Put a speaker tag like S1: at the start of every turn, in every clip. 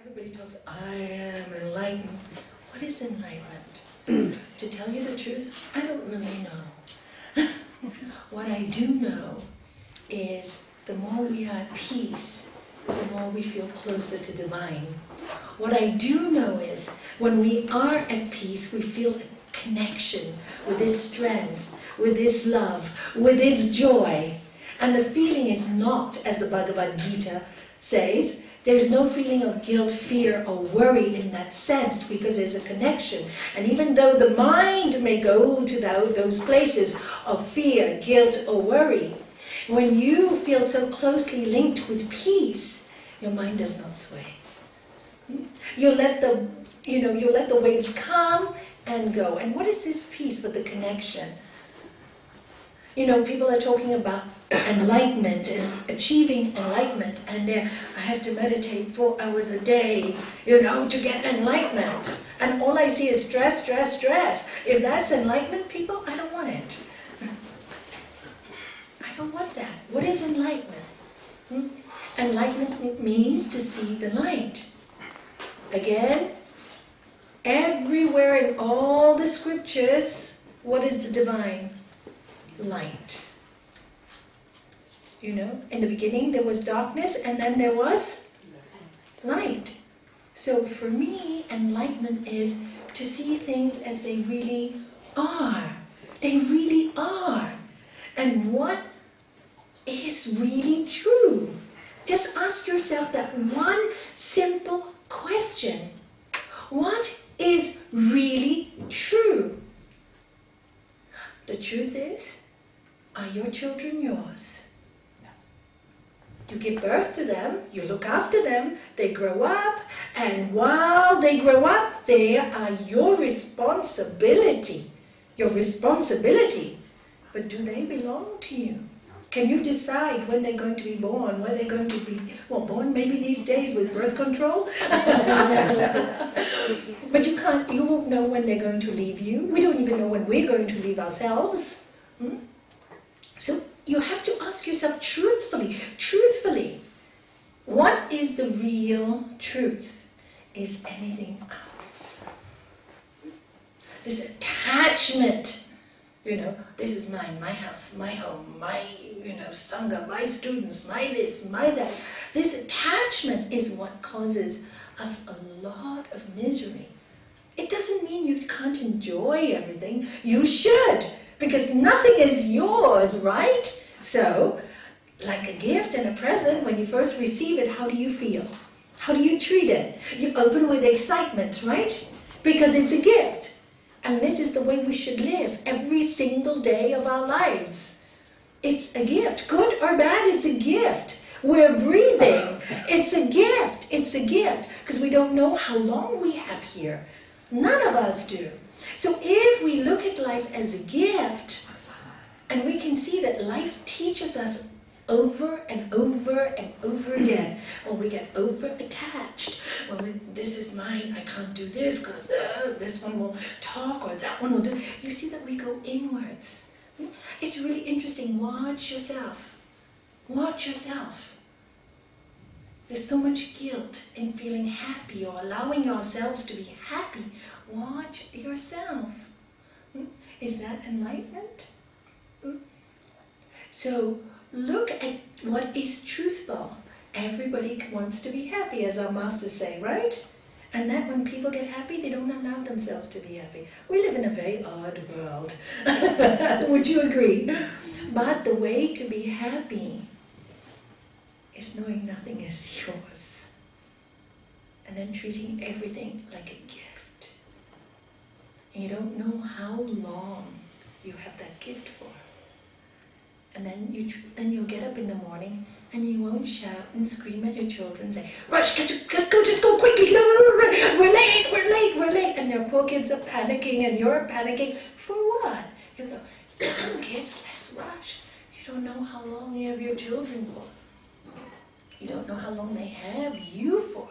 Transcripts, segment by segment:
S1: Everybody talks, I am enlightened. What is enlightenment? To tell you the truth, I don't really know. What I do know is the more we are at peace, the more we feel closer to divine. What I do know is when we are at peace, we feel a connection with this strength, with this love, with this joy. And the feeling is not, as the Bhagavad Gita says, there's no feeling of guilt, fear, or worry in that sense because there's a connection. And even though the mind may go to those places of fear, guilt, or worry, when you feel so closely linked with peace, your mind does not sway. You let the waves come and go. And what is this peace but the connection? You know, people are talking about enlightenment and achieving enlightenment, and I have to meditate 4 hours a day, to get enlightenment. And all I see is stress, stress, stress. If that's enlightenment, people, I don't want it. I don't want that. What is enlightenment? Enlightenment means to see the light. Again, everywhere in all the scriptures, what is the divine? Light. In the beginning there was darkness and then there was light. So for me, enlightenment is to see things as they really are. They really are. And what is really true? Just ask yourself that one simple question. What is really true? The truth is, are your children yours? No. You give birth to them, you look after them, they grow up, and while they grow up, they are your responsibility. Your responsibility. But do they belong to you? Can you decide when they're going to be born, where they're going to be, born maybe these days with birth control? But you won't know when they're going to leave you. We don't even know when we're going to leave ourselves. So you have to ask yourself truthfully, what is the real truth? Is anything else? This attachment, this is mine, my house, my home, my, sangha, my students, my this, my that. This attachment is what causes us a lot of misery. It doesn't mean you can't enjoy everything. You should, because nothing is yours, right? So, like a gift and a present, when you first receive it, how do you feel? How do you treat it? You open with excitement, right? Because it's a gift. And this is the way we should live every single day of our lives. It's a gift. Good or bad, it's a gift. We're breathing. It's a gift. It's a gift. Because we don't know how long we have here. None of us do. So if we look at life as a gift, and we can see that life teaches us over and over and over again, when we get over-attached, this is mine, I can't do this because this one will talk or that one will do. You see that we go inwards. It's really interesting. Watch yourself. Watch yourself. There's so much guilt in feeling happy or allowing yourselves to be happy. Watch yourself. Is that enlightenment? So look at what is truthful. Everybody wants to be happy, as our masters say, right? And that when people get happy, they don't allow themselves to be happy. We live in a very odd world. Would you agree? But the way to be happy is knowing nothing is yours. And then treating everything like a gift. And you don't know how long you have that gift for. And then you'll get up in the morning and you won't shout and scream at your children and say, rush, go, just go quickly, we're late. And their poor kids are panicking and you're panicking. For what? You go, come kids, let's rush. You don't know how long you have your children for. You don't know how long they have you for.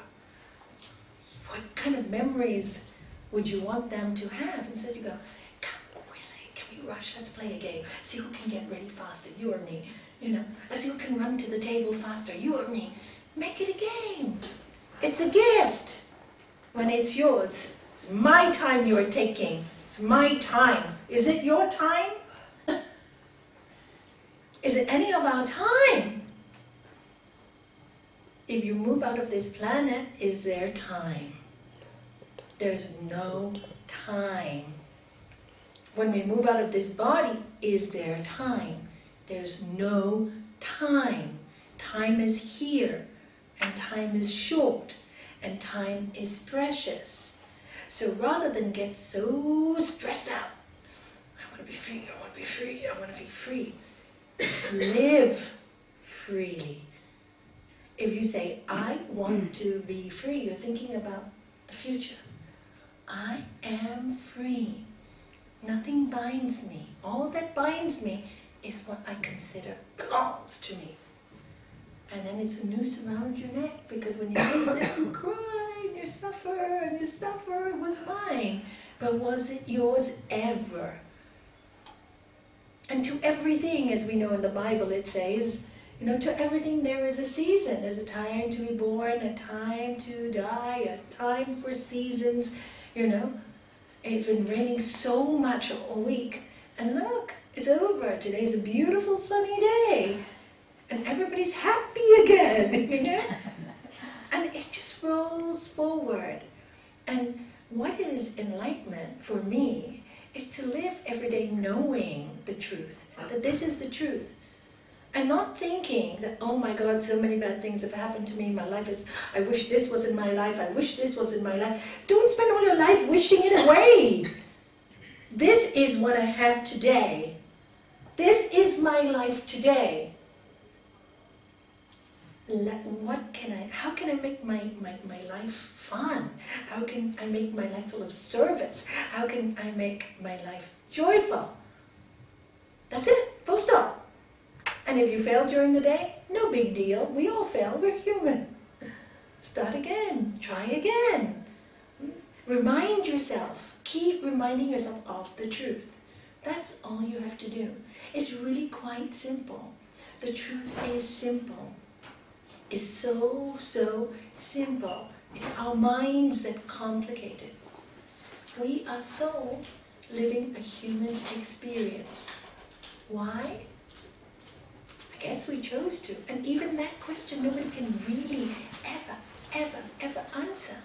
S1: What kind of memories would you want them to have? Instead you go, rush, let's play a game. See who can get ready faster, you or me. Let's see who can run to the table faster, you or me. Make it a game. It's a gift when it's yours. It's my time you are taking. It's my time. Is it your time? Is it any of our time? If you move out of this planet, is there time? There's no time. When we move out of this body, is there time? There's no time. Time is here, and time is short, and time is precious. So rather than get so stressed out, I want to be free, I want to be free, I want to be free. Live freely. If you say, I want to be free, you're thinking about the future. I am free. Nothing binds me. All that binds me is what I consider belongs to me. And then it's a noose around your neck, because when you lose it, you cry and you suffer, it was mine. But was it yours ever? And to everything, as we know in the Bible, it says, to everything there is a season. There's a time to be born, a time to die, a time for seasons, It's been raining so much all week. And look, it's over. Today is a beautiful sunny day. And everybody's happy again, And it just rolls forward. And what is enlightenment for me is to live every day knowing the truth, that this is the truth. And not thinking that, oh my God, so many bad things have happened to me. My life is, I wish this was in my life. I wish this was in my life. Don't spend all your life wishing it away. This is what I have today. This is my life today. How can I make my life fun? How can I make my life full of service? How can I make my life joyful? That's it, full stop. And if you fail during the day, no big deal. We all fail, we're human. Start again, try again. Remind yourself, keep reminding yourself of the truth. That's all you have to do. It's really quite simple. The truth is simple. It's so simple. It's our minds that complicate it. We are souls living a human experience. Why? I guess we chose to. And even that question nobody can really ever answer.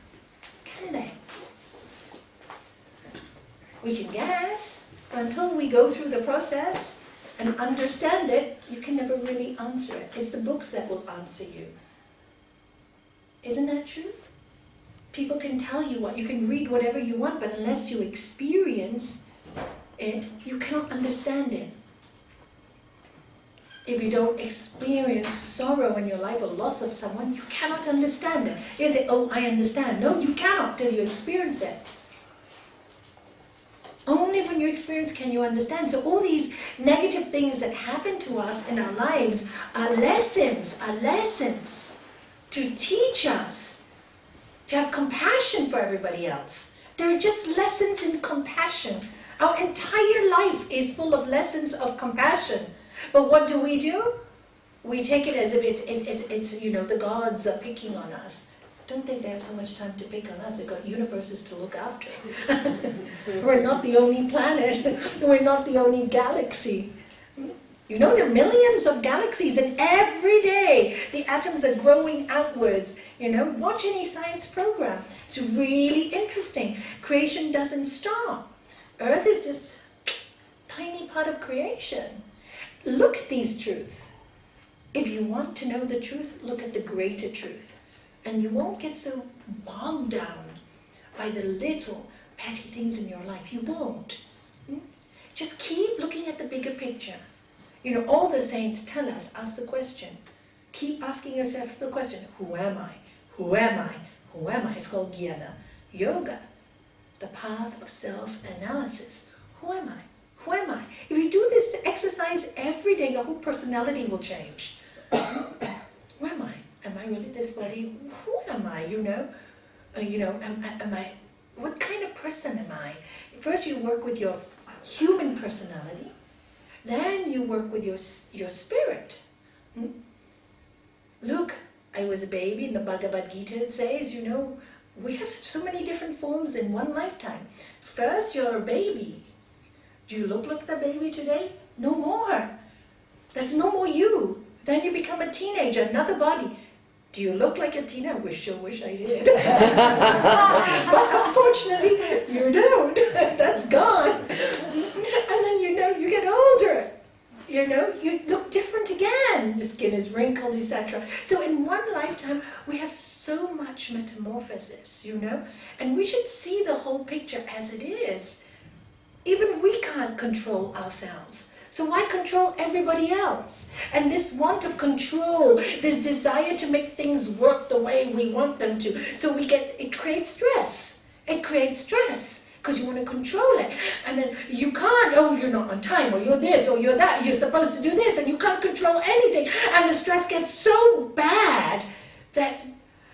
S1: Can they? We can guess. Until we go through the process and understand it, you can never really answer it. It's the books that will answer you. Isn't that true? People can tell you what, you can read whatever you want, but unless you experience it, you cannot understand it. If you don't experience sorrow in your life or loss of someone, you cannot understand it. You say, oh, I understand. No, you cannot till you experience it. Only when you experience can you understand. So all these negative things that happen to us in our lives are lessons to teach us to have compassion for everybody else. They're just lessons in compassion. Our entire life is full of lessons of compassion. But what do? We take it as if it's the gods are picking on us. Don't think they have so much time to pick on us. They've got universes to look after. We're not the only planet. We're not the only galaxy. There are millions of galaxies, and every day the atoms are growing outwards. Watch any science program. It's really interesting. Creation doesn't stop. Earth is just a tiny part of creation. Look at these truths. If you want to know the truth, look at the greater truth. And you won't get so bogged down by the little petty things in your life. You won't. Just keep looking at the bigger picture. All the saints tell us, ask the question. Keep asking yourself the question, who am I? Who am I? Who am I? It's called jnana. Yoga, the path of self-analysis. Who am I? Who am I? If you do this exercise every day, your whole personality will change. Who am I? Am I really this body? Who am I? Am I? What kind of person am I? First, you work with your human personality. Then you work with your spirit. Look, I was a baby, in the Bhagavad Gita it says, you know, we have so many different forms in one lifetime. First, you're a baby. Do you look like the baby today? No more. That's no more you. Then you become a teenager, another body. Do you look like a teenager? I wish I did. But unfortunately, you don't. That's gone. And then, you know, you get older. You know, you look different again. Your skin is wrinkled, etc. So in one lifetime, we have so much metamorphosis, you know, and we should see the whole picture as it is. Even we can't control ourselves. So why control everybody else? And this want of control, this desire to make things work the way we want them to, so it creates stress. It creates stress. Because you want to control it. And then you can't, oh, you're not on time, or you're this, or you're that, you're supposed to do this, and you can't control anything. And the stress gets so bad that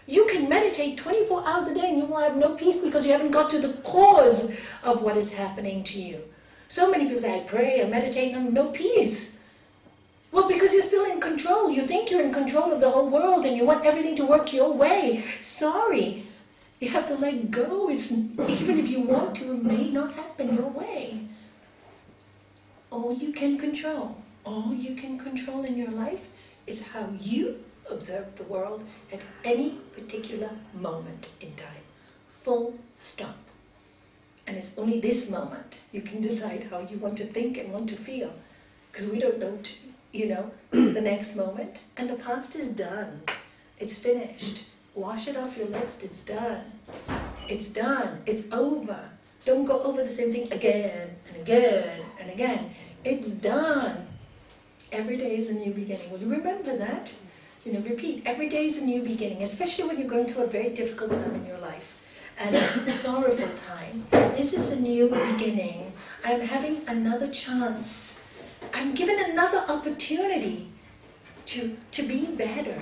S1: you can meditate 24 hours a day and you will have no peace because you haven't got to the cause of what is happening to you. So many people say, I pray, I meditate, and no peace. Well, because you're still in control. You think you're in control of the whole world and you want everything to work your way. Sorry. You have to let go. Even if you want to, it may not happen your way. All you can control in your life is how you observe the world at any particular moment in time. Full stop. And it's only this moment you can decide how you want to think and want to feel. Because we don't know, the next moment. And the past is done. It's finished. Wash it off your list. It's done. It's done. It's over. Don't go over the same thing again and again and again. It's done. Every day is a new beginning. Will you remember that? Repeat. Every day is a new beginning, especially when you're going through a very difficult time in your life and a sorrowful time. This is a new beginning. I'm having another chance. I'm given another opportunity to be better,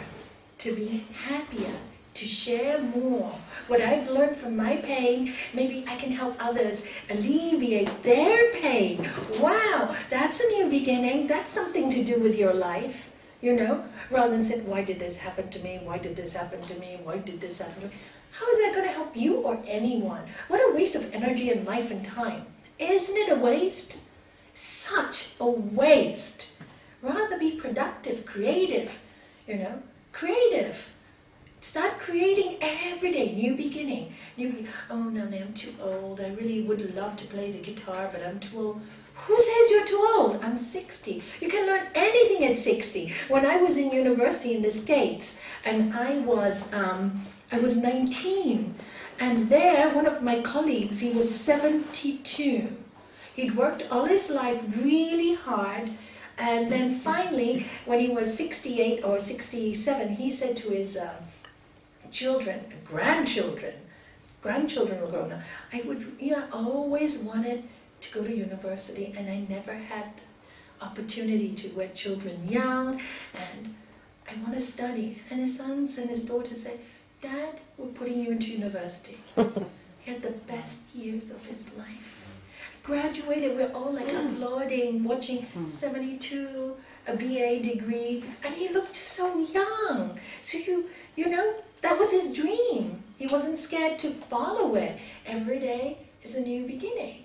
S1: to be happier, to share more. What I've learned from my pain, maybe I can help others alleviate their pain. Wow, that's a new beginning. That's something to do with your life, rather than saying, why did this happen to me? Why did this happen to me? Why did this happen to me? How is that going to help you or anyone? What a waste of energy and life and time. Isn't it a waste? Such a waste. Rather be productive, creative, creative. Start creating every day, new beginning. Oh, Nalanie, I'm too old. I really would love to play the guitar, but I'm too old. Who says you're too old? I'm 60. You can learn anything at 60. When I was in university in the States, and I was 19, and there, one of my colleagues, he was 72. He'd worked all his life really hard, and then finally, when he was 68 or 67, he said to his grandchildren were grown up, I always wanted to go to university, and I never had the opportunity to with children young, and I want to study. And his sons and his daughters say, Dad, we're putting you into university. He had the best years of his life. Graduated, we're all like applauding, watching 72, a BA degree, and he looked so young. So that was his dream. He wasn't scared to follow it. Every day is a new beginning.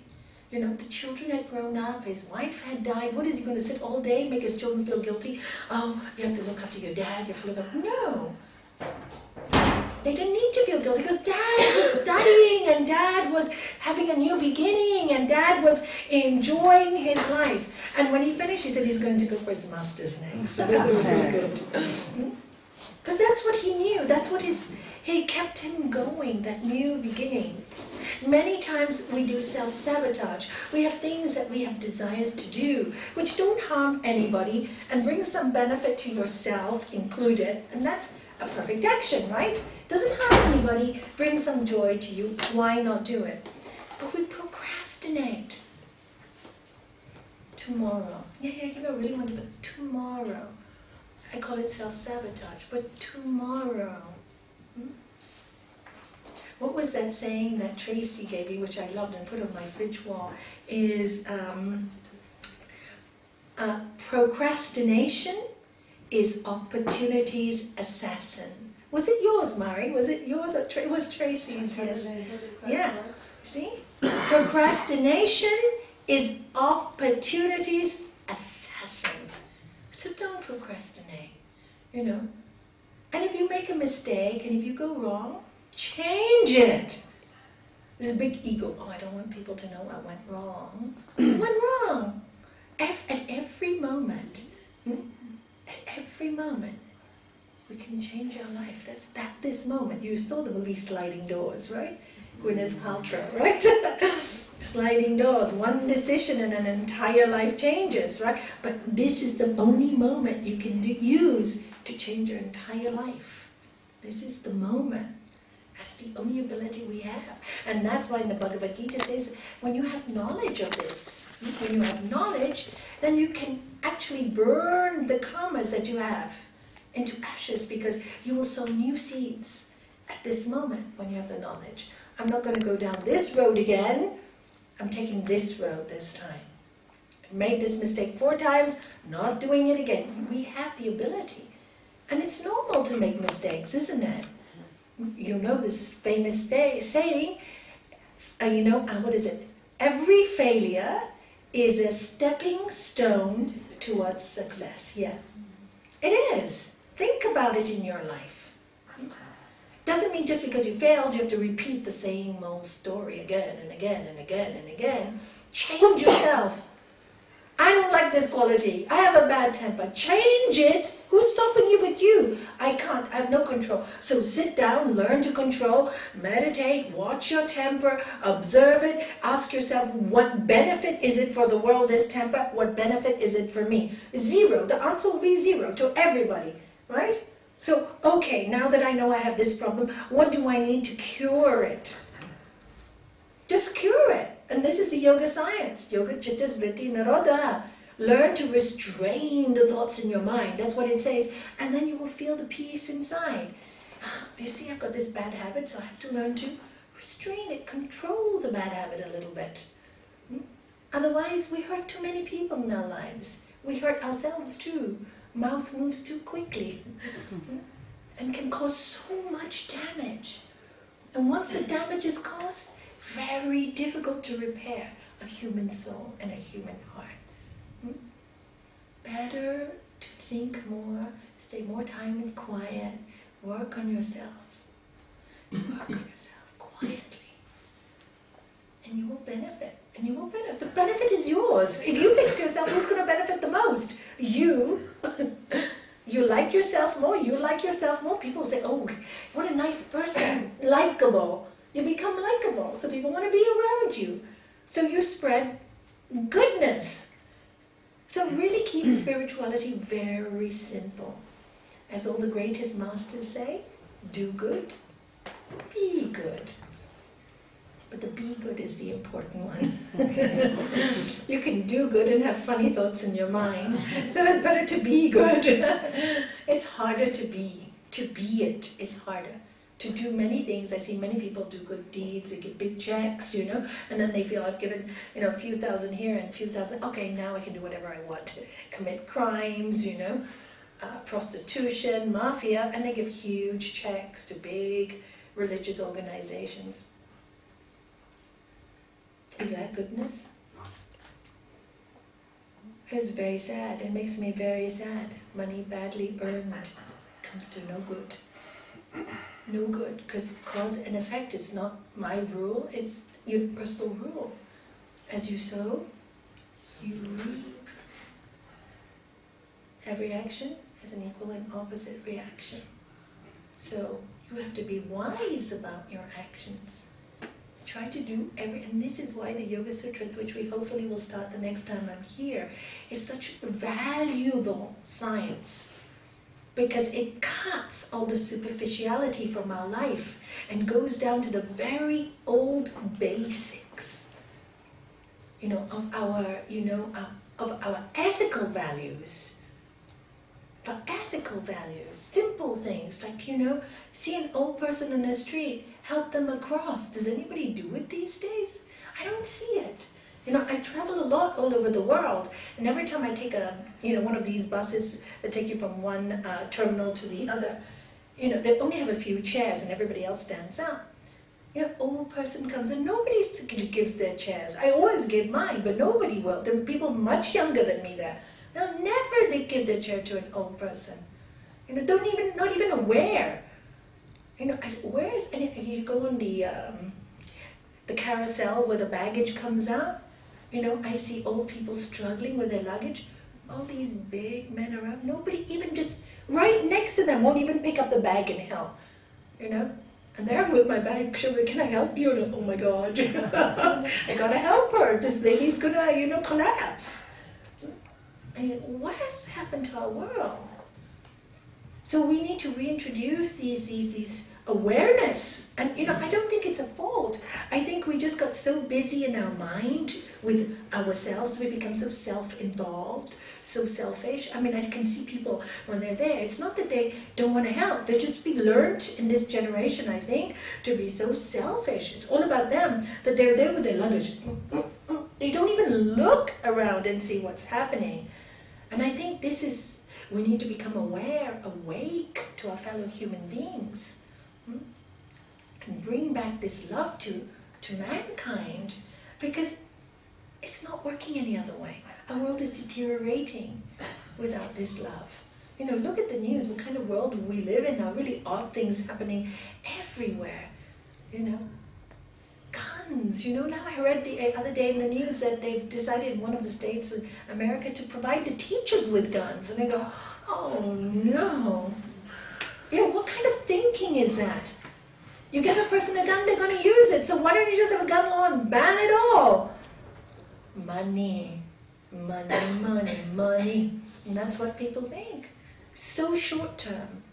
S1: The children had grown up, his wife had died. What is he going to sit all day, make his children feel guilty? Oh, you have to look after your dad, you have to look after... No. They didn't need to feel guilty because Dad was studying and Dad was having a new beginning and Dad was enjoying his life. And when he finished, he said he's going to go for his master's next. So that was really good. Because that's what he knew. That's what he kept him going, that new beginning. Many times we do self-sabotage. We have things that we have desires to do, which don't harm anybody and bring some benefit to yourself included. And that's a perfect action, right? Doesn't harm anybody, bring some joy to you. Why not do it? But we procrastinate. Tomorrow. Yeah, really want to, but tomorrow. I call it self-sabotage, but tomorrow. What was that saying that Tracy gave me, which I loved and put on my fridge wall, is procrastination is opportunity's assassin. Was it yours, Mari? Was it yours or it was Tracy's? Yes. Yeah. See? Procrastination is opportunities assassin. So don't procrastinate, you know. And if you make a mistake and if you go wrong, change it. This big ego. Oh, I don't want people to know I went wrong. I went wrong. At every moment, we can change our life. That's this moment. You saw the movie Sliding Doors, right? Gwyneth Paltrow, right? Sliding doors, one decision and an entire life changes, right? But this is the only moment you can use to change your entire life. This is the moment. That's the only ability we have. And that's why in the Bhagavad Gita says, when you have knowledge of this, when you have knowledge, then you can actually burn the karmas that you have into ashes, because you will sow new seeds at this moment when you have the knowledge. I'm not going to go down this road again. I'm taking this road this time. I made this mistake 4 times, not doing it again. We have the ability. And it's normal to make mistakes, isn't it? You know this famous saying, what is it? Every failure is a stepping stone towards success. Yeah, it is. Think about it in your life. Doesn't mean just because you failed, you have to repeat the same old story again and again and again and again. Change yourself. I don't like this quality. I have a bad temper. Change it. Who's stopping you but you? I can't. I have no control. So sit down, learn to control, meditate, watch your temper, observe it, ask yourself, what benefit is it for the world, this temper? What benefit is it for me? 0. The answer will be 0 to everybody, right? So, okay, now that I know I have this problem, what do I need to cure it? Just cure it. And this is the yoga science. Yoga chitta vritti nirodha. Learn to restrain the thoughts in your mind. That's what it says. And then you will feel the peace inside. You see, I've got this bad habit, so I have to learn to restrain it, control the bad habit a little bit. Otherwise, we hurt too many people in our lives. We hurt ourselves too. Mouth moves too quickly and can cause so much damage. And once the damage is caused, very difficult to repair a human soul and a human heart. Better to think more, stay more time in quiet, work on yourself. Work on yourself quietly. And you will benefit. And you will benefit. The benefit is yours. If you fix yourself, who's going to benefit the most? You. You like yourself more. You like yourself more. People will say, oh, what a nice person. Likeable. You become likable, so people want to be around you. So you spread goodness. So really keep spirituality very simple. As all the greatest masters say, do good, be good. But the be good is the important one. You can do good and have funny thoughts in your mind. So it's better to be good. It's harder to be. To be it is harder. To do many things. I see many people do good deeds, they give big checks, and then they feel I've given, a few thousand here and a few thousand, okay, now I can do whatever I want. Commit crimes, prostitution, mafia, and they give huge checks to big religious organizations. Is that goodness? It's very sad. It makes me very sad. Money badly earned comes to no good. No good, because cause and effect is not my rule, it's universal rule. As you sow, you reap. Every action has an equal and opposite reaction. So you have to be wise about your actions. Try to do and this is why the Yoga Sutras, which we hopefully will start the next time I'm here, is such valuable science. Because it cuts all the superficiality from our life and goes down to the very old basics, of our ethical values. The ethical values, simple things like, see an old person on the street, help them across. Does anybody do it these days? I don't see it. I travel a lot all over the world, and every time I take one of these buses that take you from one terminal to the other, You know, they only have a few chairs and everybody else stands up. You know, old person comes and nobody gives their chairs. I always give mine, but nobody will. There are people much younger than me there. They'll never give their chair to an old person. You know, not even aware. You know, I said, where is, and you go on the carousel where the baggage comes out. You know, I see old people struggling with their luggage. All these big men around, nobody even just right next to them won't even pick up the bag and help. You know, and there I'm with my bag. Can I help you? And, oh my God, I gotta help her. This lady's gonna, you know, collapse. I mean, what has happened to our world? So we need to reintroduce these awareness. And, you know, I don't think it's a fault. I think we just got so busy in our mind with ourselves. We become so self-involved, so selfish. I mean, I can see people when they're there. It's not that they don't want to help. They're just being learned in this generation, I think, to be so selfish. It's all about them, that they're there with their luggage. They don't even look around and see what's happening. And I think this is, we need to become aware, awake to our fellow human beings, and bring back this love to mankind, because it's not working any other way. Our world is deteriorating without this love. You know, look at the news, what kind of world we live in now, really odd things happening everywhere, you know. Guns, you know, now I read the other day in the news that they've decided in one of the states in America to provide the teachers with guns. And I go, oh no. You know, what kind of thinking is that? You give a person a gun, they're going to use it. So why don't you just have a gun law and ban it all? Money, money, money, money. And that's what people think. So short term.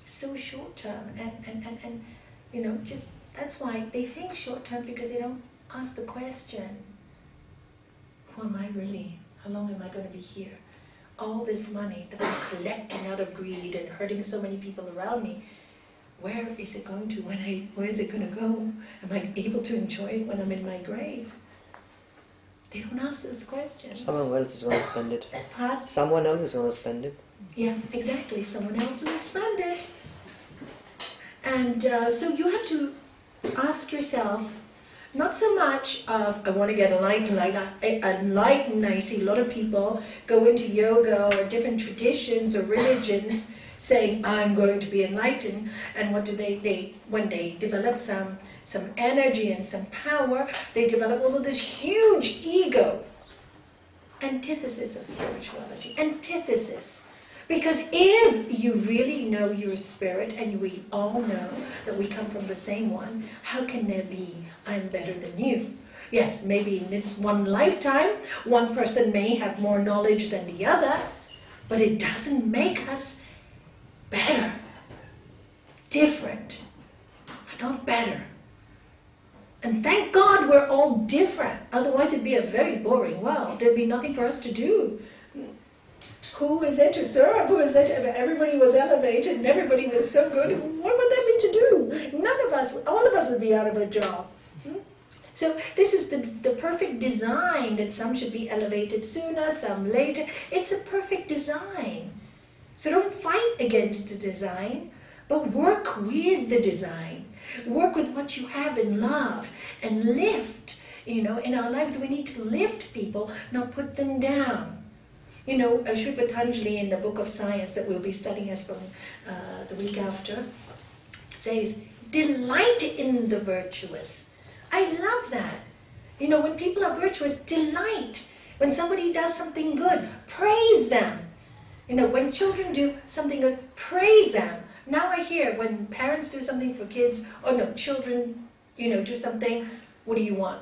S1: So short term. And you know, just that's why they think short term, because they don't ask the question, who am I really? How long am I going to be here? All this money that I'm collecting out of greed and hurting so many people around me, where is it going to where is it going to go? Am I able to enjoy it when I'm in my grave? They don't ask those questions.
S2: Someone else is going to spend it.
S1: Pardon?
S2: Someone else is going to spend it.
S1: Yeah, exactly. Someone else will spend it. And so you have to ask yourself, not so much of, I want to get enlightened. I see a lot of people go into yoga or different traditions or religions saying, I'm going to be enlightened. And what do they when they develop some energy and some power, they develop also this huge ego. Antithesis of spirituality. Antithesis. Because if you really know your spirit, and we all know that we come from the same one, how can there be, I'm better than you? Yes, maybe in this one lifetime, one person may have more knowledge than the other, but it doesn't make us better, different, but not better. And thank God we're all different. Otherwise it'd be a very boring world. There'd be nothing for us to do. Who is there to serve? Who is there to... If everybody was elevated and everybody was so good, what would that be to do? None of us, all of us would be out of a job. So this is the perfect design, that some should be elevated sooner, some later. It's a perfect design. So don't fight against the design, but work with the design. Work with what you have in love and lift. You know, in our lives we need to lift people, not put them down. You know, Sri Patanjali in the book of science that we'll be studying as from the week after says, delight in the virtuous. I love that. You know, when people are virtuous, delight. When somebody does something good, praise them. You know, when children do something good, praise them. Now I hear when parents do something for kids, oh no, children, you know, do something, what do you want?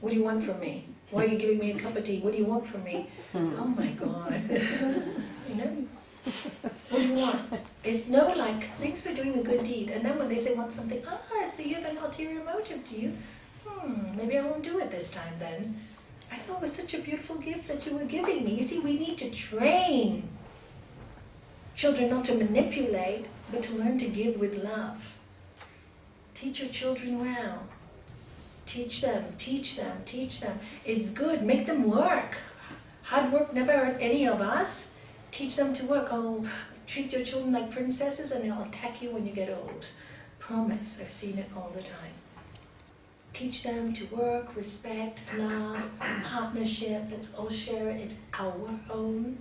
S1: What do you want from me? Why are you giving me a cup of tea? What do you want from me? Oh my God. You know? What do you want? It's no like, thanks for doing a good deed. And then when they say want something, so you have an ulterior motive, do you? Maybe I won't do it this time then. I thought it was such a beautiful gift that you were giving me. You see, we need to train children not to manipulate, but to learn to give with love. Teach your children well. Teach them, teach them, teach them. It's good, make them work. Hard work never hurt any of us. Teach them to work. Oh, Treat your children like princesses and they'll attack you when you get old. Promise, I've seen it all the time. Teach them to work, respect, love, partnership. Let's all share it. It's our home.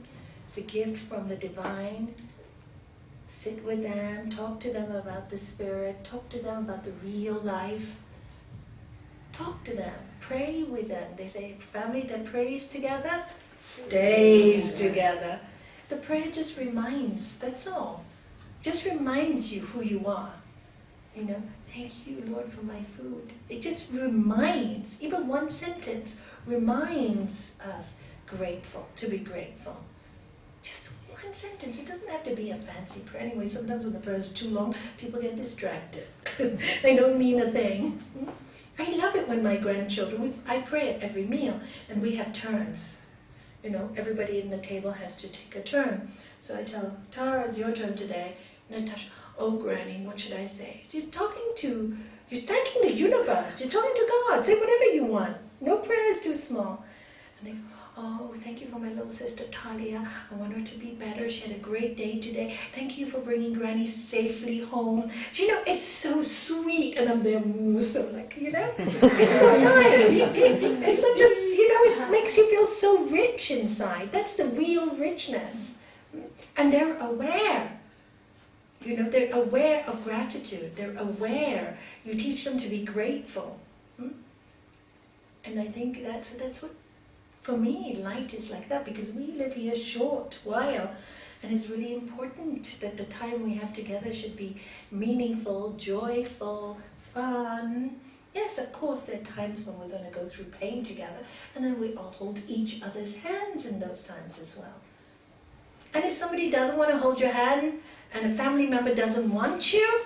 S1: It's a gift from the divine. Sit with them, talk to them about the spirit, talk to them about the real life. Talk to them, pray with them. They say family that prays together stays together. The prayer just reminds, that's all. Just reminds you who you are. You know, thank you, Lord, for my food. It just reminds, even one sentence reminds us grateful, to be grateful. Just one sentence. It doesn't have to be a fancy prayer. Anyway, sometimes when the prayer is too long, people get distracted. They don't mean a thing. I love it when my grandchildren, I pray at every meal, and we have turns. You know, everybody in the table has to take a turn. So I tell Tara, it's your turn today. Natasha, oh, Granny, what should I say? So you're thanking the universe. You're talking to God. Say whatever you want. No prayer is too small. And they go, oh, thank you for my little sister Talia. I want her to be better. She had a great day today. Thank you for bringing Granny safely home. Do you know, it's so sweet. And I'm there, so like, you know, it's so nice. It's so just, you know, it makes you feel so rich inside. That's the real richness. And they're aware. You know, they're aware of gratitude. They're aware. You teach them to be grateful. And I think that's what, for me, light is like that, because we live here a short while, and it's really important that the time we have together should be meaningful, joyful, fun. Yes, of course, there are times when we're going to go through pain together, and then we all hold each other's hands in those times as well. And if somebody doesn't want to hold your hand, and a family member doesn't want you,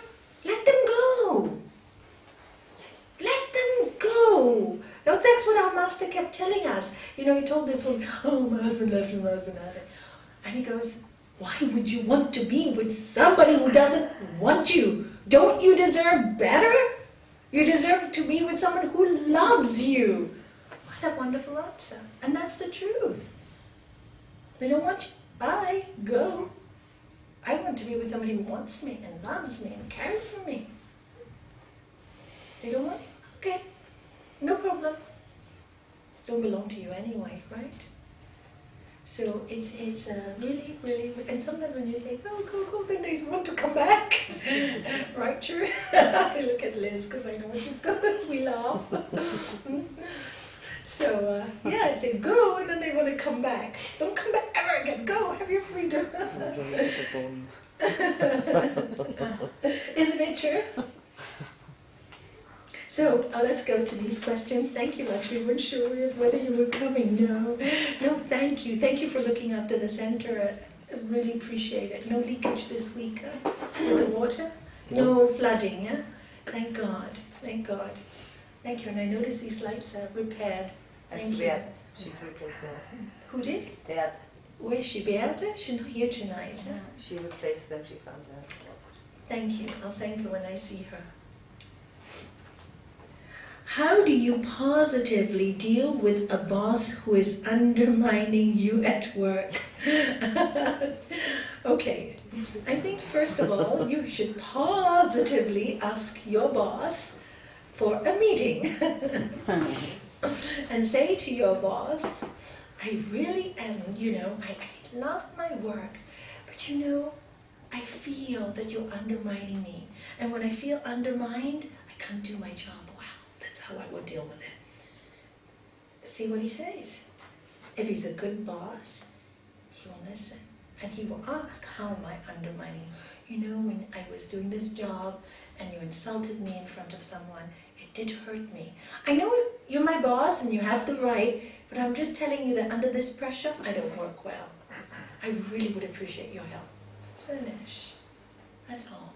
S1: let them go. Let them go. That's what our master kept telling us. You know, he told this woman, oh, my husband left me, my husband left me. And he goes, why would you want to be with somebody who doesn't want you? Don't you deserve better? You deserve to be with someone who loves you. What a wonderful answer. And that's the truth. They don't want you. Bye. Go. I want to be with somebody who wants me and loves me and cares for me. They don't want you? Okay. No problem. Don't belong to you anyway, right? So it's really, really, and sometimes when you say, go, then they want to come back. Right, true? I look at Liz because I know what she's going. We laugh. So, yeah, I say go, and then they want to come back. Don't come back ever again. Go, have your freedom. Isn't it true? So let's go to these questions. Thank you, Lakshmi. We weren't sure whether you were coming. No, thank you. Thank you for looking after the center. I really appreciate it. No leakage this week for the water? No flooding, yeah? Thank God. Thank God. Thank you. And I noticed these lights are repaired. Thank you.
S3: She replaced them.
S1: Who did?
S3: Beata.
S1: Where is she? Beata? She's not here tonight. Huh?
S3: She replaced them. She found them.
S1: Thank you. I'll thank her when I see her. How do you positively deal with a boss who is undermining you at work? Okay, I think first of all, you should positively ask your boss for a meeting. And say to your boss, I really am, I love my work, but I feel that you're undermining me. And when I feel undermined, I can't do my job. That's how I would deal with it. See what he says. If he's a good boss, he will listen. And he will ask, how am I undermining you? When I was doing this job and you insulted me in front of someone, it did hurt me. I know you're my boss and you have the right, but I'm just telling you that under this pressure, I don't work well. I really would appreciate your help. Finish. That's all.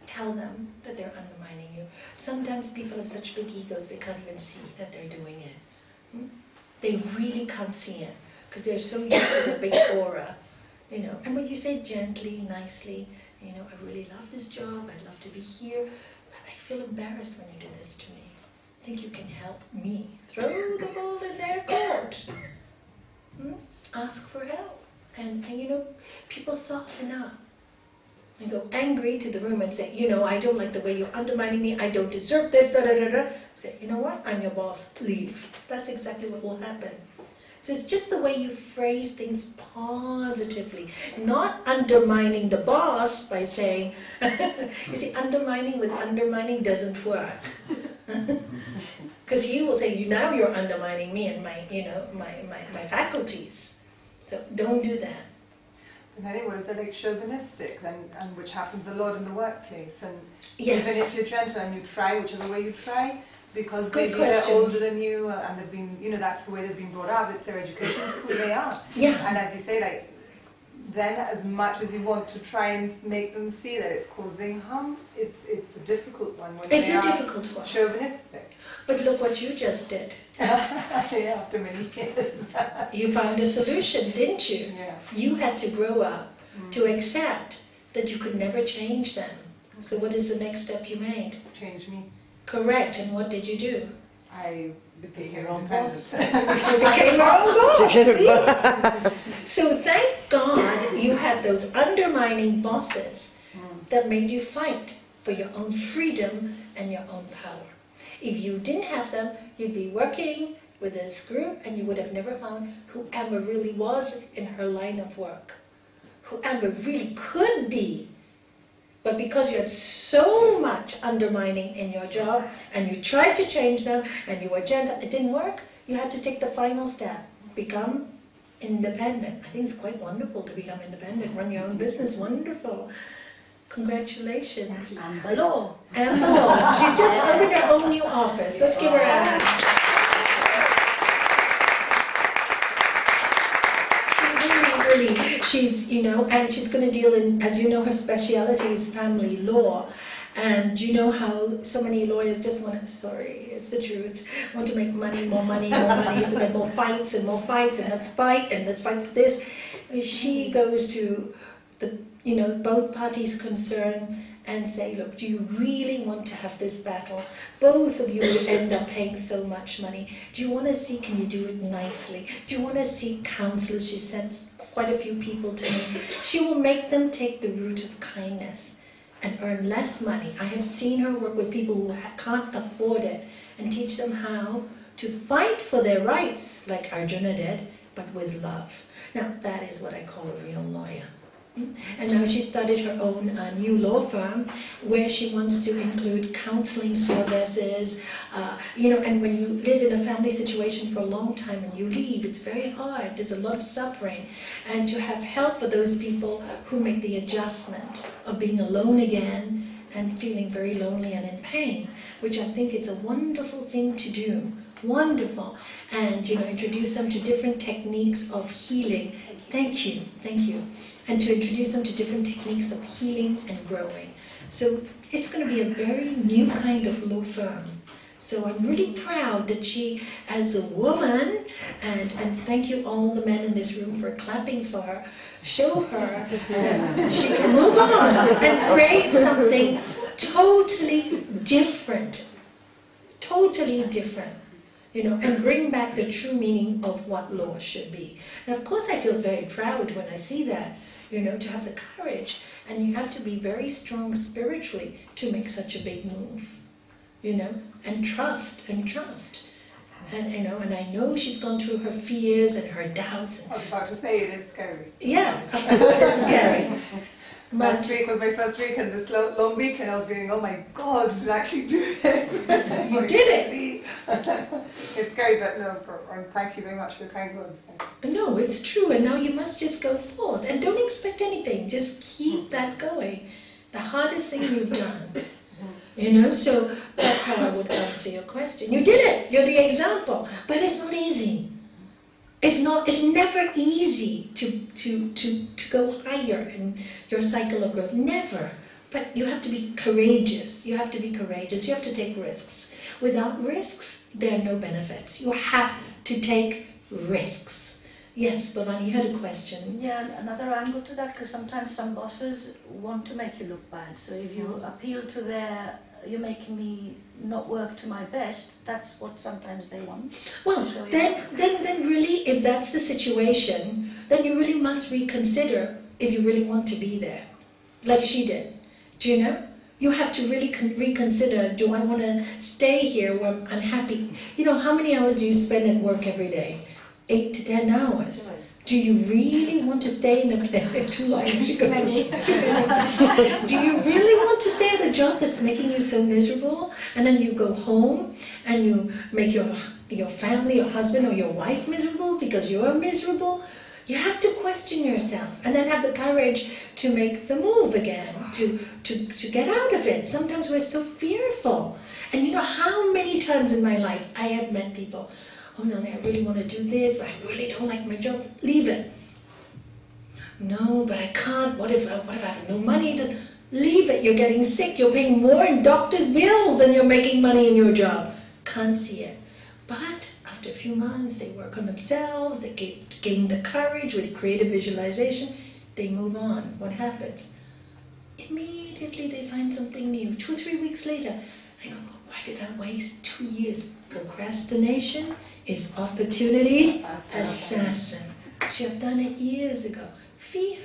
S1: Tell them that they're undermining you. Sometimes people have such big egos, they can't even see that they're doing it. They really can't see it because they're so used to the big aura. And when you say gently, nicely, I really love this job, I'd love to be here, but I feel embarrassed when you do this to me. I think you can help me. Throw the ball in their court. Ask for help. And you know, people soften up and go angry to the room and say, you know, I don't like the way you're undermining me, I don't deserve this, da da da da. Say, you know what, I'm your boss, leave. That's exactly what will happen. So it's just the way you phrase things positively, not undermining the boss by saying, you see, undermining with undermining doesn't work. Because he will say, now you're undermining me and my, you know, my faculties. So don't do that.
S4: And anyway, if they're like chauvinistic, then, and which happens a lot in the workplace, and
S1: Yes.
S4: even if you're gentle and you try whichever way you try, because
S1: Good
S4: maybe
S1: question.
S4: they're older than you and they've been, you know, that's the way they've been brought up, it's their education, it's who they are.
S1: Yeah.
S4: And as you say, like, then as much as you want to try and make them see that it's causing harm, it's a difficult one when
S1: It's
S4: they
S1: a
S4: are
S1: difficult one.
S4: chauvinistic.
S1: But look what you just did.
S4: Yeah, after many years.
S1: You found a solution, didn't you?
S4: Yeah.
S1: You had to grow up to accept that you could never change them. So what is the next step you made?
S4: Change me.
S1: Correct. And what did you do?
S4: I became
S3: your own
S4: independent.
S3: boss.
S1: You became your own boss. See? So thank God you had those undermining bosses that made you fight for your own freedom and your own power. If you didn't have them, you'd be working with this group and you would have never found who Amber really was in her line of work. Who Amber really could be. But because you had so much undermining in your job and you tried to change them and you were gentle, it didn't work, you had to take the final step, become independent. I think it's quite wonderful to become independent, run your own business, wonderful. Congratulations.
S3: Amber Law.
S1: Amber Law. She's just opened her own new office. Let's give her a hand. Really, she's, you know, and she's going to deal in, as you know, her speciality is family law. And you know how so many lawyers just want to, sorry, it's the truth, want to make money, more money, more money, so there are more fights, and let's fight for this. She goes to the, you know, both parties concerned and say, look, do you really want to have this battle? Both of you will end up paying so much money. Do you want to see, can you do it nicely? Do you want to see counselors? She sends quite a few people to me. She will make them take the route of kindness and earn less money. I have seen her work with people who can't afford it and teach them how to fight for their rights, like Arjuna did, but with love. Now, that is what I call a real lawyer. And now she started her own new law firm where she wants to include counseling services, you know, and when you live in a family situation for a long time and you leave, it's very hard, there's a lot of suffering. And to have help for those people who make the adjustment of being alone again and feeling very lonely and in pain, which I think is a wonderful thing to do. Wonderful. And, you know, introduce them to different techniques of healing. Thank you. And to introduce them to different techniques of healing and growing. So it's going to be a very new kind of law firm. So I'm really proud that she, as a woman, and thank you all the men in this room for clapping for her, show her that she can move on and create something totally different. You know, and bring back the true meaning of what law should be. Now, of course, I feel very proud when I see that, you know, to have the courage. And you have to be very strong spiritually to make such a big move, you know, and trust. And, you know, and I know she's gone through her fears and her doubts.
S4: I was about to say, it is scary.
S1: Yeah, of course it's scary. But
S4: Last week was my first week, and this long week, and I was going, oh my God, did I actually do this?
S1: You did it.
S4: It's scary, but no, thank you very much for your kind words.
S1: no, it's true. And now you must just go forth. And don't expect anything. Just keep that going. The hardest thing you've done. You know, so that's how I would answer your question. You did it. You're the example. But it's not easy. It's never easy to go higher in your cycle of growth. Never. But you have to be courageous. You have to take risks. Without risks, there are no benefits. You have to take risks. Yes, Bhavani, you had a question.
S5: Yeah, another angle to that, because sometimes some bosses want to make you look bad. So if you appeal to their, you're making me not work to my best, that's what sometimes they want.
S1: Well,
S5: So,
S1: then really, if that's the situation, then you really must reconsider if you really want to be there, like she did. Do you know? You have to really reconsider, do I want to stay here where I'm unhappy? You know, how many hours do you spend at work every day? 8 to 10 hours. Do you really want to stay in a place too long? Too many. Do you really want to stay at a job that's making you so miserable? And then you go home and you make your family, your husband or your wife miserable because you're miserable? You have to question yourself and then have the courage to make the move again, to get out of it. Sometimes we're so fearful. And you know how many times in my life I have met people, oh Nalanie, I really want to do this, but I really don't like my job. Leave it. No, but I can't. What if I have no money to leave it? You're getting sick. You're paying more in doctor's bills than you're making money in your job. Can't see it. But after a few months, they work on themselves. They gain the courage with creative visualization. They move on. What happens? Immediately they find something new. 2 or 3 weeks later, they go, why did I waste 2 years? Procrastination is opportunity's assassin. Should have done it years ago. Fear.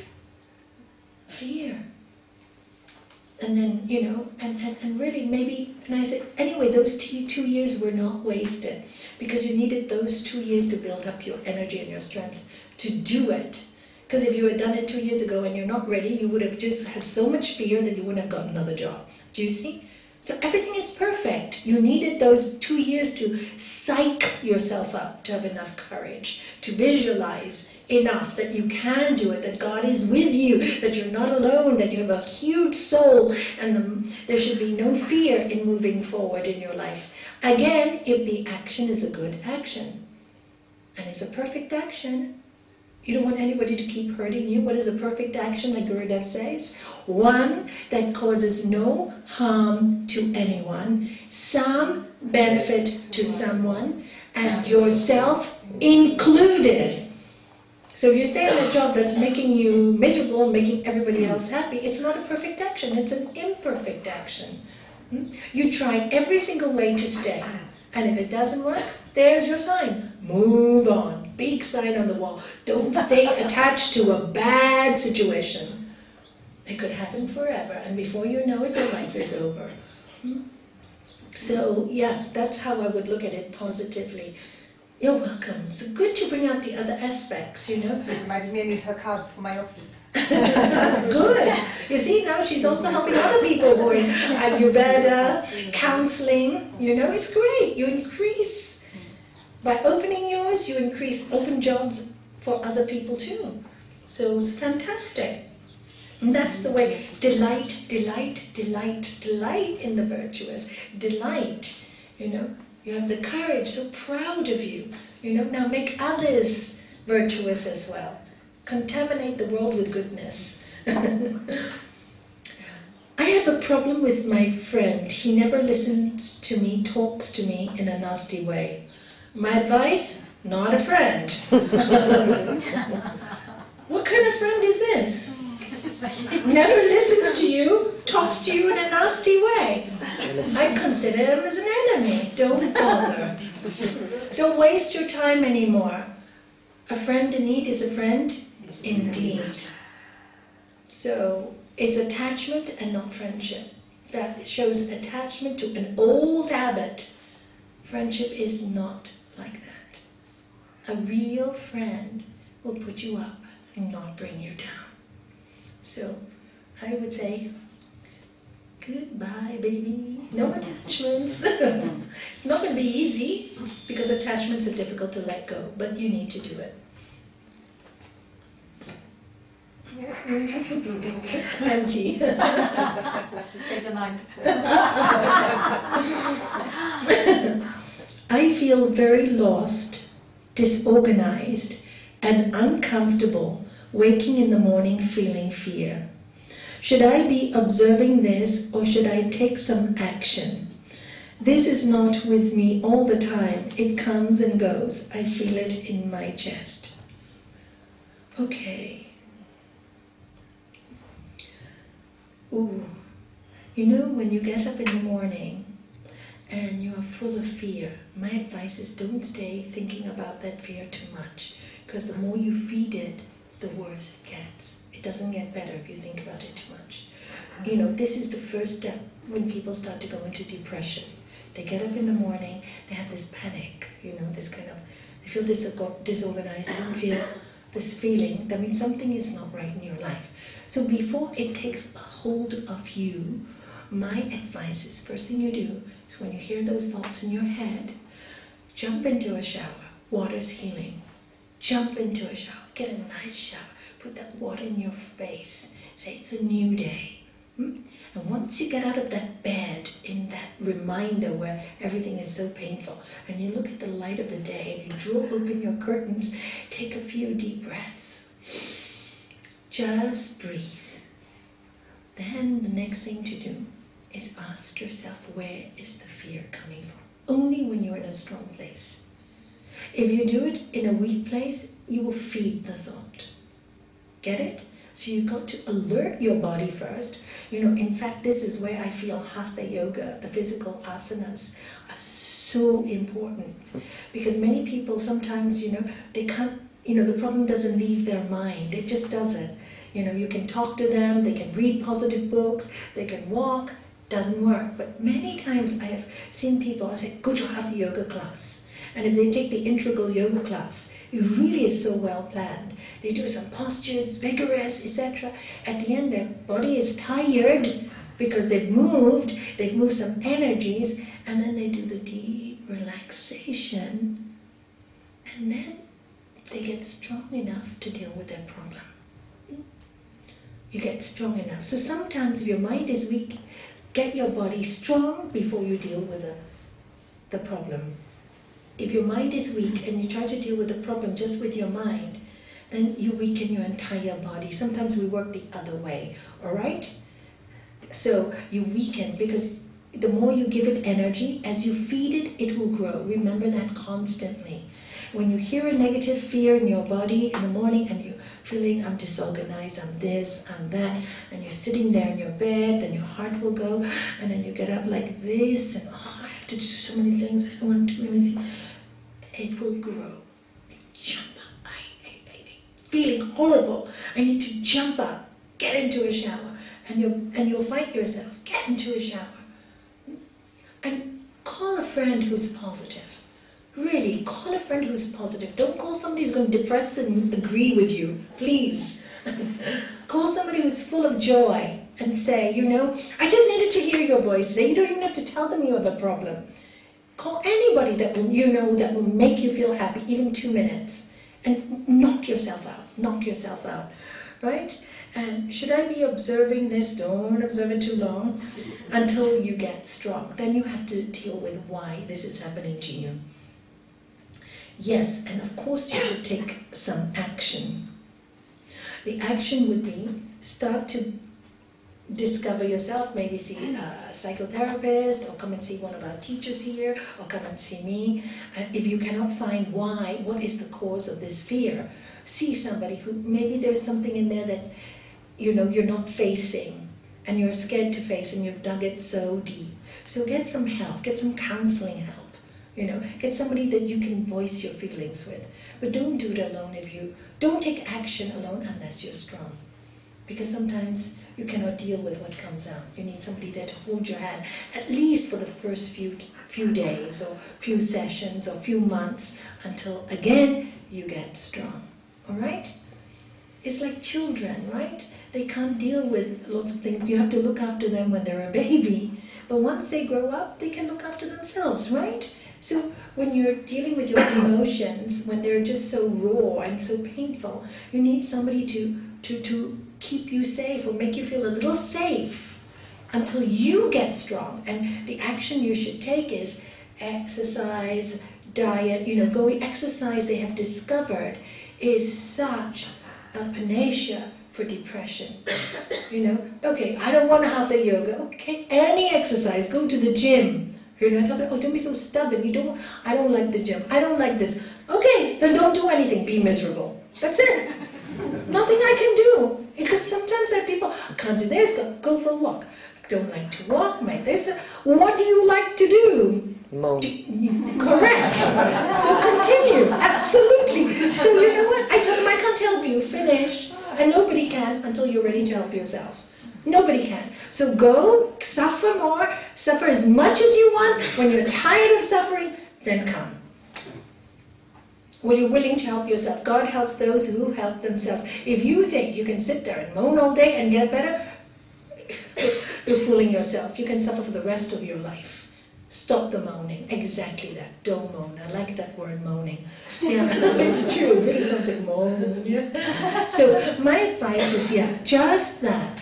S1: And then, you know, and really maybe, and I said, anyway, those 2 years were not wasted because you needed those 2 years to build up your energy and your strength to do it. Because if you had done it 2 years ago and you're not ready, you would have just had so much fear that you wouldn't have got another job. Do you see? So everything is perfect. You needed those 2 years to psych yourself up, to have enough courage, to visualize enough that you can do it, that God is with you, that you're not alone, that you have a huge soul, and there should be no fear in moving forward in your life. Again, if the action is a good action, and it's a perfect action, you don't want anybody to keep hurting you. What is a perfect action, like Gurudev says? One that causes no harm to anyone, some benefit to someone, and yourself included. So if you stay in a job that's making you miserable and making everybody else happy, it's not a perfect action, it's an imperfect action. You try every single way to stay, and if it doesn't work, there's your sign. Move on. Big sign on the wall. Don't stay attached to a bad situation. It could happen forever, and before you know it, your life is over. So yeah, that's how I would look at it positively. You're welcome. It's good to bring out the other aspects, you know.
S4: It reminded me I need her cards for my office.
S1: Good. You see, now she's also helping other people who are in Ayurveda, counseling. You know, it's great. You increase. By opening yours, you open jobs for other people too. So it's fantastic. And that's the way. Delight, delight, delight, delight in the virtuous. Delight, you know. You have the courage, so proud of you. You know, now make others virtuous as well. Contaminate the world with goodness. I have a problem with my friend. He never listens to me, talks to me in a nasty way. My advice? Not a friend. What kind of friend is this? Never listens to you, talks to you in a nasty way. I consider him as an enemy. Don't bother. Don't waste your time anymore. A friend in need is a friend indeed. So it's attachment and not friendship. That shows attachment to an old habit. Friendship is not like that. A real friend will put you up and not bring you down. So I would say, goodbye, baby. No attachments. It's not going to be easy because attachments are difficult to let go, but you need to do it. Empty.
S5: Change the mind.
S1: I feel very lost, disorganized, and uncomfortable waking in the morning feeling fear. Should I be observing this or should I take some action? This is not with me all the time. It comes and goes. I feel it in my chest. Okay. Ooh. You know, when you get up in the morning and you are full of fear, my advice is don't stay thinking about that fear too much, because the more you feed it, the worse it gets. It doesn't get better if you think about it too much. You know, this is the first step when people start to go into depression. They get up in the morning, they have this panic, you know, this kind of, they feel disorganized, they don't feel this feeling. That means something is not right in your life. So before it takes a hold of you, my advice is, first thing you do is when you hear those thoughts in your head, jump into a shower. Water's healing. Jump into a shower. Get a nice shower. Put that water in your face. Say it's a new day. And once you get out of that bed, in that reminder where everything is so painful, and you look at the light of the day, and you draw open your curtains, take a few deep breaths. Just breathe. Then the next thing to do is ask yourself, where is the fear coming from? Only when you're in a strong place. If you do it in a weak place, you will feed the thought. Get it? So you've got to alert your body first. You know, in fact, this is where I feel Hatha Yoga, the physical asanas, are so important. Because many people sometimes, you know, they can't, you know, the problem doesn't leave their mind. It just doesn't. You know, you can talk to them, they can read positive books, they can walk, doesn't work. But many times I have seen people, I say, go to Hatha Yoga class. And if they take the integral yoga class, it really is so well planned. They do some postures, vigorous, etc. At the end, their body is tired because they've moved some energies, and then they do the deep relaxation, and then they get strong enough to deal with their problem. You get strong enough. So sometimes if your mind is weak, get your body strong before you deal with the problem. If your mind is weak and you try to deal with the problem just with your mind, then you weaken your entire body. Sometimes we work the other way, all right? So you weaken, because the more you give it energy, as you feed it, it will grow. Remember that constantly. When you hear a negative fear in your body in the morning and you're feeling, I'm disorganized, I'm this, I'm that, and you're sitting there in your bed, then your heart will go, and then you get up like this, and oh, I have to do so many things, I don't want to do anything. It will grow. Jump up. Feeling horrible. I need to jump up. Get into a shower. And you'll fight yourself. Get into a shower. And call a friend who's positive. Really, call a friend who's positive. Don't call somebody who's going to depress and agree with you. Please. Call somebody who's full of joy and say, you know, I just needed to hear your voice today. You don't even have to tell them you have a problem. Call anybody that will make you feel happy, even 2 minutes, and knock yourself out, right? And should I be observing this? Don't observe it too long until you get strong. Then you have to deal with why this is happening to you. Yes, and of course you should take some action. The action would be start to discover yourself, maybe see a psychotherapist, or come and see one of our teachers here, or come and see me. And if you cannot find why, what is the cause of this fear, see somebody who, maybe there's something in there that, you know, you're not facing, and you're scared to face, and you've dug it so deep. So get some help, get some counseling help, you know, get somebody that you can voice your feelings with. But don't do it alone. Don't take action alone unless you're strong. Because sometimes you cannot deal with what comes out. You need somebody there to hold your hand, at least for the first few days, or few sessions, or few months, until again you get strong. All right? It's like children, right? They can't deal with lots of things. You have to look after them when they're a baby. But once they grow up, they can look after themselves, right? So when you're dealing with your emotions, when they're just so raw and so painful, you need somebody to keep you safe, or make you feel a little safe until you get strong. And the action you should take is exercise, diet, you know, exercise, they have discovered, is such a panacea for depression. You know, okay, I don't want to have the yoga. Okay, any exercise, go to the gym. You know, don't be so stubborn. I don't like the gym. I don't like this. Okay, then don't do anything. Be miserable. That's it. Nothing I can do. Because sometimes I have people, I can't do this, go for a walk. don't like to walk, might this. What do you like to do?
S2: Moan.
S1: Correct. So continue. Absolutely. So you know what? I tell them I can't help you. Finish. And nobody can until you're ready to help yourself. Nobody can. So go, suffer more, suffer as much as you want. When you're tired of suffering, then come. When you're willing to help yourself, God helps those who help themselves. If you think you can sit there and moan all day and get better, you're fooling yourself. You can suffer for the rest of your life. Stop the moaning. Exactly that. Don't moan. I like that word, moaning. Yeah, it's true. Really something moan. Yeah. So my advice is, just that.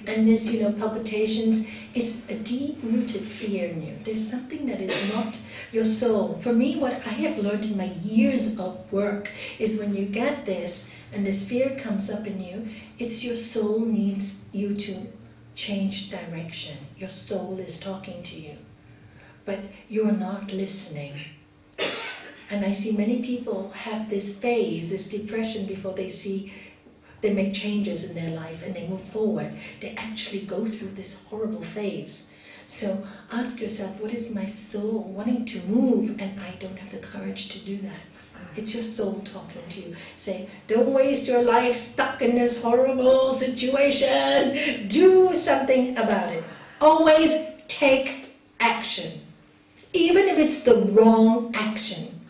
S1: And this, palpitations is a deep-rooted fear in you. There's something that is not your soul. For me, what I have learned in my years of work is when you get this and this fear comes up in you, it's your soul needs you to change direction. Your soul is talking to you, but you're not listening. And I see many people have this phase, this depression, before they make changes in their life and they move forward. They actually go through this horrible phase. So ask yourself, what is my soul wanting to move and I don't have the courage to do that? It's your soul talking to you. Say, don't waste your life stuck in this horrible situation. Do something about it. Always take action. Even if it's the wrong action.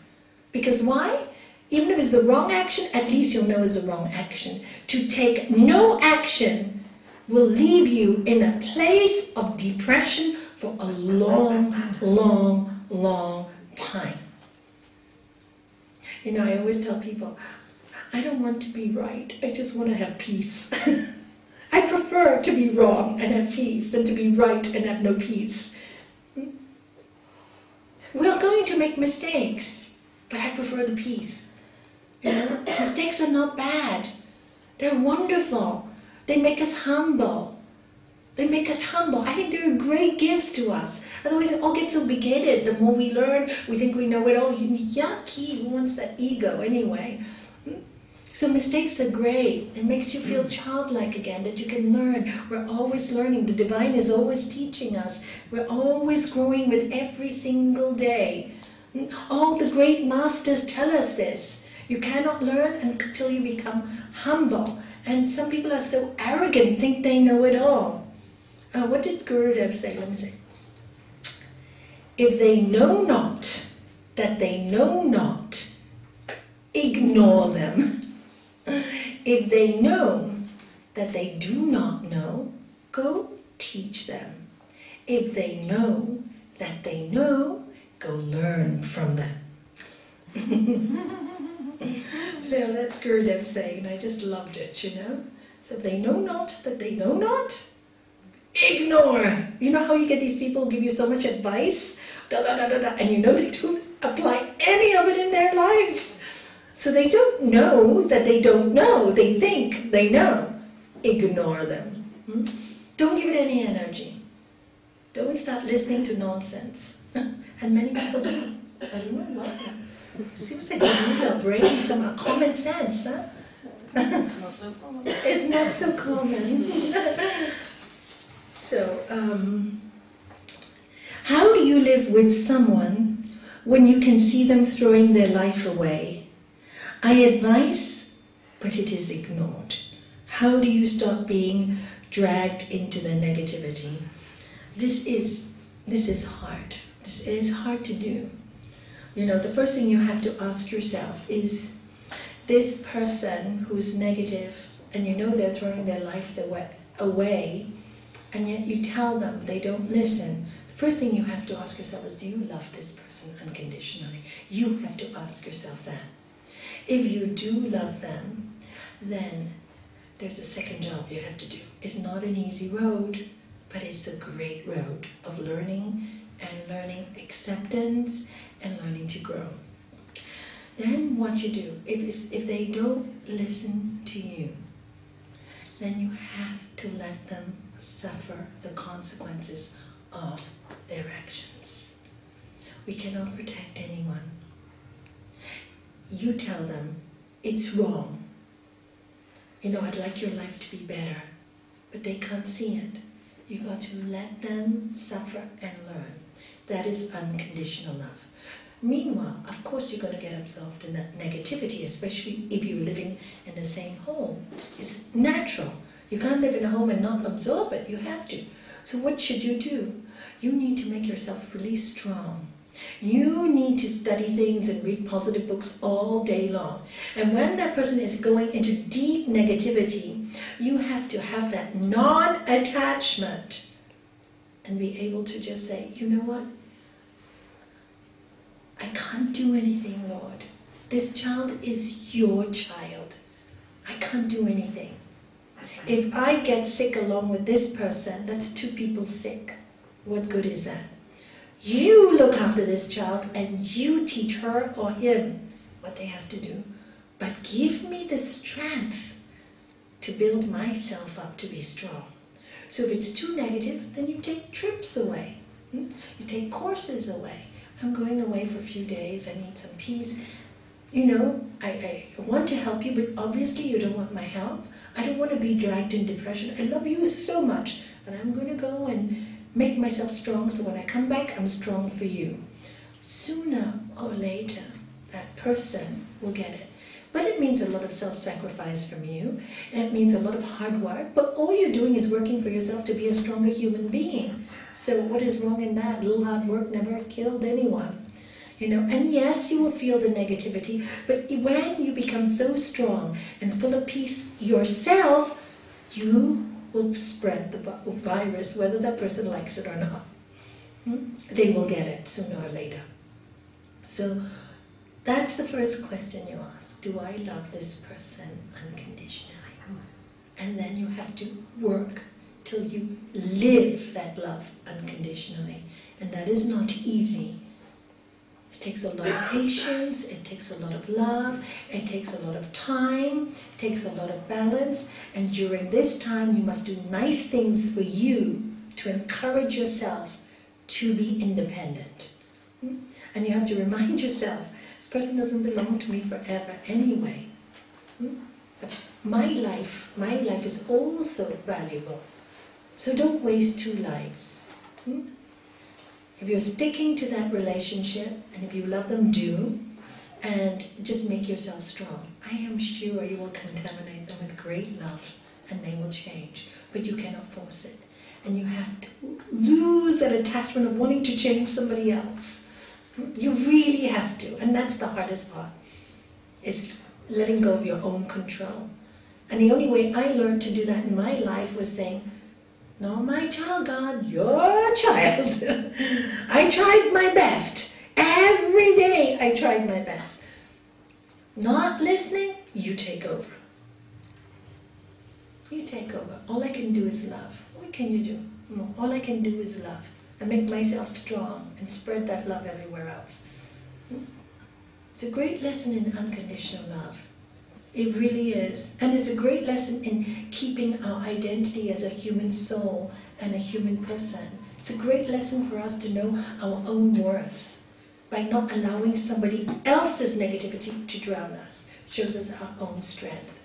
S1: Because why? Even if it's the wrong action, at least you'll know it's the wrong action. To take no action will leave you in a place of depression for a long, long, long time. I always tell people, I don't want to be right, I just want to have peace. I prefer to be wrong and have peace than to be right and have no peace. We're going to make mistakes, but I prefer the peace. Mistakes are not bad. They're wonderful. They make us humble. They make us humble. I think they're great gifts to us. Otherwise, it all gets so bigoted. The more we learn, we think we know it all. Yucky, who wants that ego anyway? So mistakes are great. It makes you feel childlike again, that you can learn. We're always learning. The divine is always teaching us. We're always growing with every single day. All the great masters tell us this. You cannot learn until you become humble. And some people are so arrogant, think they know it all. What did Gurudev say? Let me say. If they know not that they know not, ignore them. If they know that they do not know, go teach them. If they know that they know, go learn from them. So that's Gurudev saying, and I just loved it, So if they know not that they know not, ignore. You know how you get these people who give you so much advice, and they don't apply any of it in their lives. So they don't know that they don't know. They think they know. Ignore them. Don't give it any energy. Don't start listening to nonsense. And many people do. I don't know why. Seems like we use our brain, some common sense, huh?
S5: It's not so common.
S1: It's not so common. So, how do you live with someone when you can see them throwing their life away? I advise, but it is ignored. How do you stop being dragged into the negativity? This is hard. This is hard to do. The first thing you have to ask yourself is, this person who's negative, and they're throwing their life away, and yet you tell them they don't listen. The first thing you have to ask yourself is, do you love this person unconditionally? You have to ask yourself that. If you do love them, then there's a second job you have to do. It's not an easy road, but it's a great road of learning acceptance and learning to grow. Then what you do, if they don't listen to you, then you have to let them suffer the consequences of their actions. We cannot protect anyone. You tell them, it's wrong. I'd like your life to be better, but they can't see it. You got to let them suffer and learn. That is unconditional love. Meanwhile, of course, you're going to get absorbed in that negativity, especially if you're living in the same home. It's natural. You can't live in a home and not absorb it. You have to. So what should you do? You need to make yourself really strong. You need to study things and read positive books all day long. And when that person is going into deep negativity, you have to have that non-attachment and be able to just say, you know what? I can't do anything, Lord. This child is your child. I can't do anything. If I get sick along with this person, that's 2 people sick. What good is that? You look after this child and you teach her or him what they have to do. But give me the strength to build myself up to be strong. So if it's too negative, then you take trips away. You take courses away. I'm going away for a few days, I need some peace. You know, I want to help you, but obviously you don't want my help. I don't want to be dragged in depression. I love you so much, but I'm going to go and make myself strong so when I come back, I'm strong for you. Sooner or later, that person will get it. But it means a lot of self-sacrifice from you. It means a lot of hard work, but all you're doing is working for yourself to be a stronger human being. So what is wrong in that? A little hard work never killed anyone. You know, and yes, you will feel the negativity, but when you become so strong and full of peace yourself, you will spread the virus, whether that person likes it or not. They will get it sooner or later. So that's the first question you ask. Do I love this person unconditionally? And then you have to work till you live that love unconditionally. And that is not easy. It takes a lot of patience, it takes a lot of love, it takes a lot of time, it takes a lot of balance. And during this time, you must do nice things for you to encourage yourself to be independent. And you have to remind yourself, this person doesn't belong to me forever anyway. But my life is also valuable. So don't waste 2 lives. If you're sticking to that relationship, and if you love them, do, and just make yourself strong. I am sure you will contaminate them with great love, and they will change. But you cannot force it. And you have to lose that attachment of wanting to change somebody else. You really have to, and that's the hardest part, is letting go of your own control. And the only way I learned to do that in my life was saying, no, my child, God, your child. I tried my best. Every day I tried my best. Not listening, you take over. You take over. All I can do is love. What can you do? No, all I can do is love. And make myself strong and spread that love everywhere else. It's a great lesson in unconditional love. It really is. And it's a great lesson in keeping our identity as a human soul and a human person. It's a great lesson for us to know our own worth by not allowing somebody else's negativity to drown us. It shows us our own strength.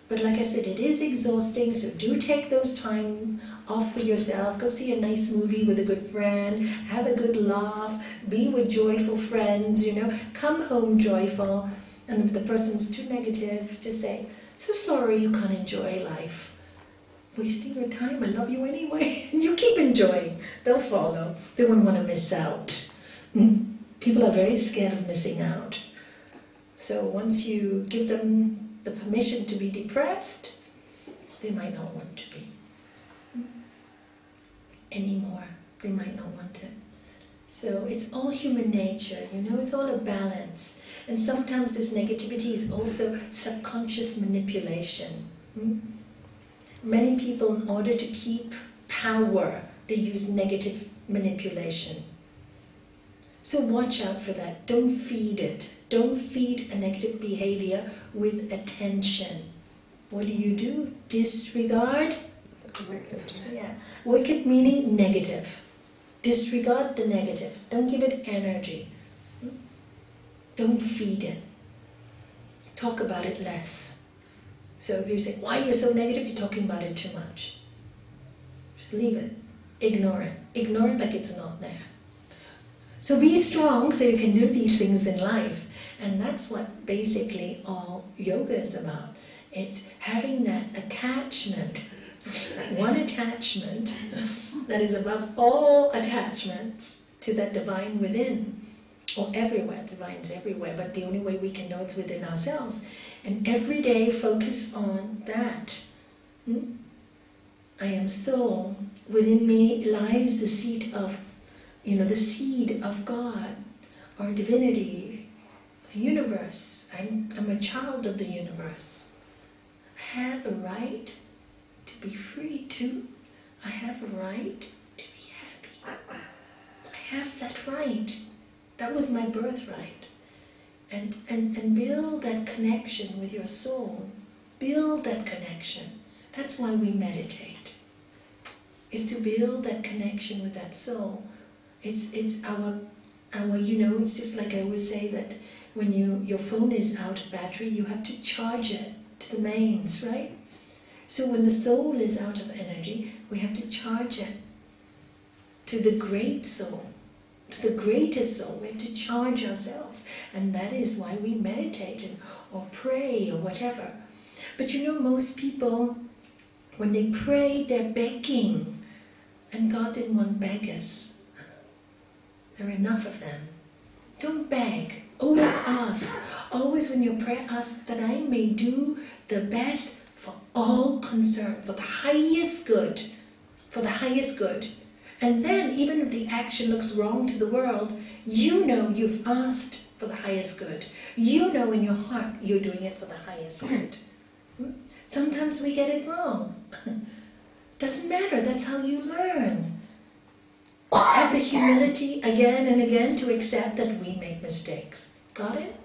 S1: But like I said, it is exhausting, so do take those time off for yourself. Go see a nice movie with a good friend, have a good laugh, be with joyful friends, you know, come home joyful. And if the person's too negative, just say, so sorry you can't enjoy life. Wasting your time, I love you anyway. And you keep enjoying. They'll follow. They won't want to miss out. People are very scared of missing out. So once you give them the permission to be depressed, they might not want to be anymore. They might not want it. So it's all human nature, you know, it's all a balance. And sometimes this negativity is also subconscious manipulation. Many people, in order to keep power, they use negative manipulation. So watch out for that. Don't feed it. Don't feed a negative behavior with attention. What do? Disregard?
S4: Wicked.
S1: Yeah. Wicked meaning negative. Disregard the negative. Don't give it energy. Don't feed it. Talk about it less. So if you say, why you're so negative, you're talking about it too much. Just leave it. Ignore it. Ignore it like it's not there. So be strong so you can do these things in life. And that's what basically all yoga is about. It's having that attachment, that one attachment that is above all attachments to that divine within. Or everywhere, divine's everywhere, but the only way we can know it's within ourselves. And every day focus on that. I am soul. Within me lies the seed of, the seed of God, or divinity, the universe. I'm a child of the universe. I have a right to be free too. I have a right to be happy. I have that right. That was my birthright. And build that connection with your soul. Build that connection. That's why we meditate. Is to build that connection with that soul. It's our it's just like I always say that when your phone is out of battery, you have to charge it to the mains, right? So when the soul is out of energy, we have to charge it to the great soul. To the greatest soul. We have to charge ourselves, and that is why we meditate or pray or whatever. But most people, when they pray, they're begging, and God didn't want beggars. There are enough of them. Don't beg. Always ask. Always when you pray, ask that I may do the best for all concerned, for the highest good. For the highest good. And then, even if the action looks wrong to the world, you've asked for the highest good. You know in your heart you're doing it for the highest good. Sometimes we get it wrong. Doesn't matter, that's how you learn. Have the humility again and again to accept that we make mistakes. Got it?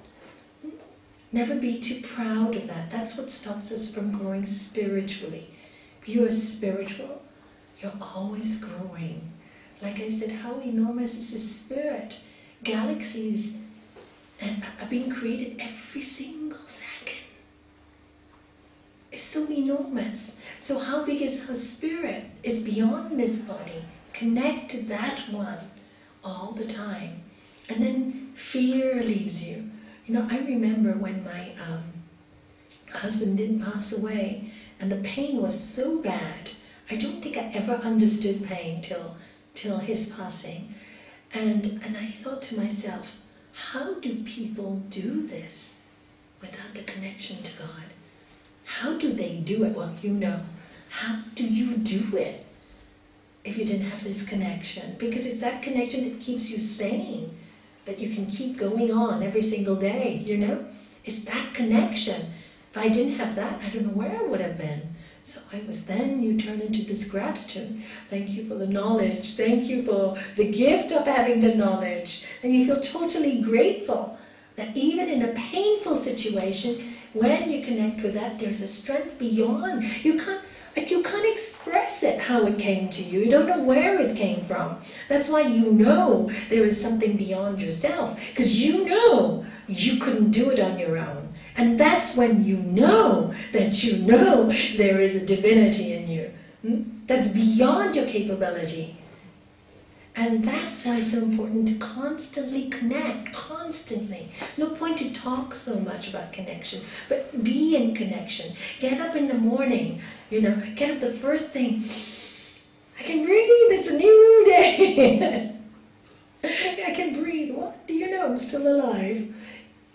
S1: Never be too proud of that. That's what stops us from growing spiritually. You are spiritual. You're always growing. Like I said, how enormous is this spirit? Galaxies are being created every single second. It's so enormous. So how big is our spirit? It's beyond this body. Connect to that one all the time. And then fear leaves you. I remember when my husband did pass away, and the pain was so bad. I don't think I ever understood pain till his passing. And I thought to myself, how do people do this without the connection to God? How do they do it? Well, how do you do it if you didn't have this connection? Because it's that connection that keeps you sane, that you can keep going on every single day, It's that connection. If I didn't have that, I don't know where I would have been. So you turn into this gratitude. Thank you for the knowledge. Thank you for the gift of having the knowledge. And you feel totally grateful that even in a painful situation, when you connect with that, there's a strength beyond. You can't express it, how it came to you. You don't know where it came from. That's why there is something beyond yourself. Because you couldn't do it on your own. And that's when that there is a divinity in you. That's beyond your capability. And that's why it's so important to constantly connect, constantly. No point to talk so much about connection, but be in connection. Get up in the morning, get up the first thing. I can breathe, it's a new day. I can breathe, what do you know, I'm still alive.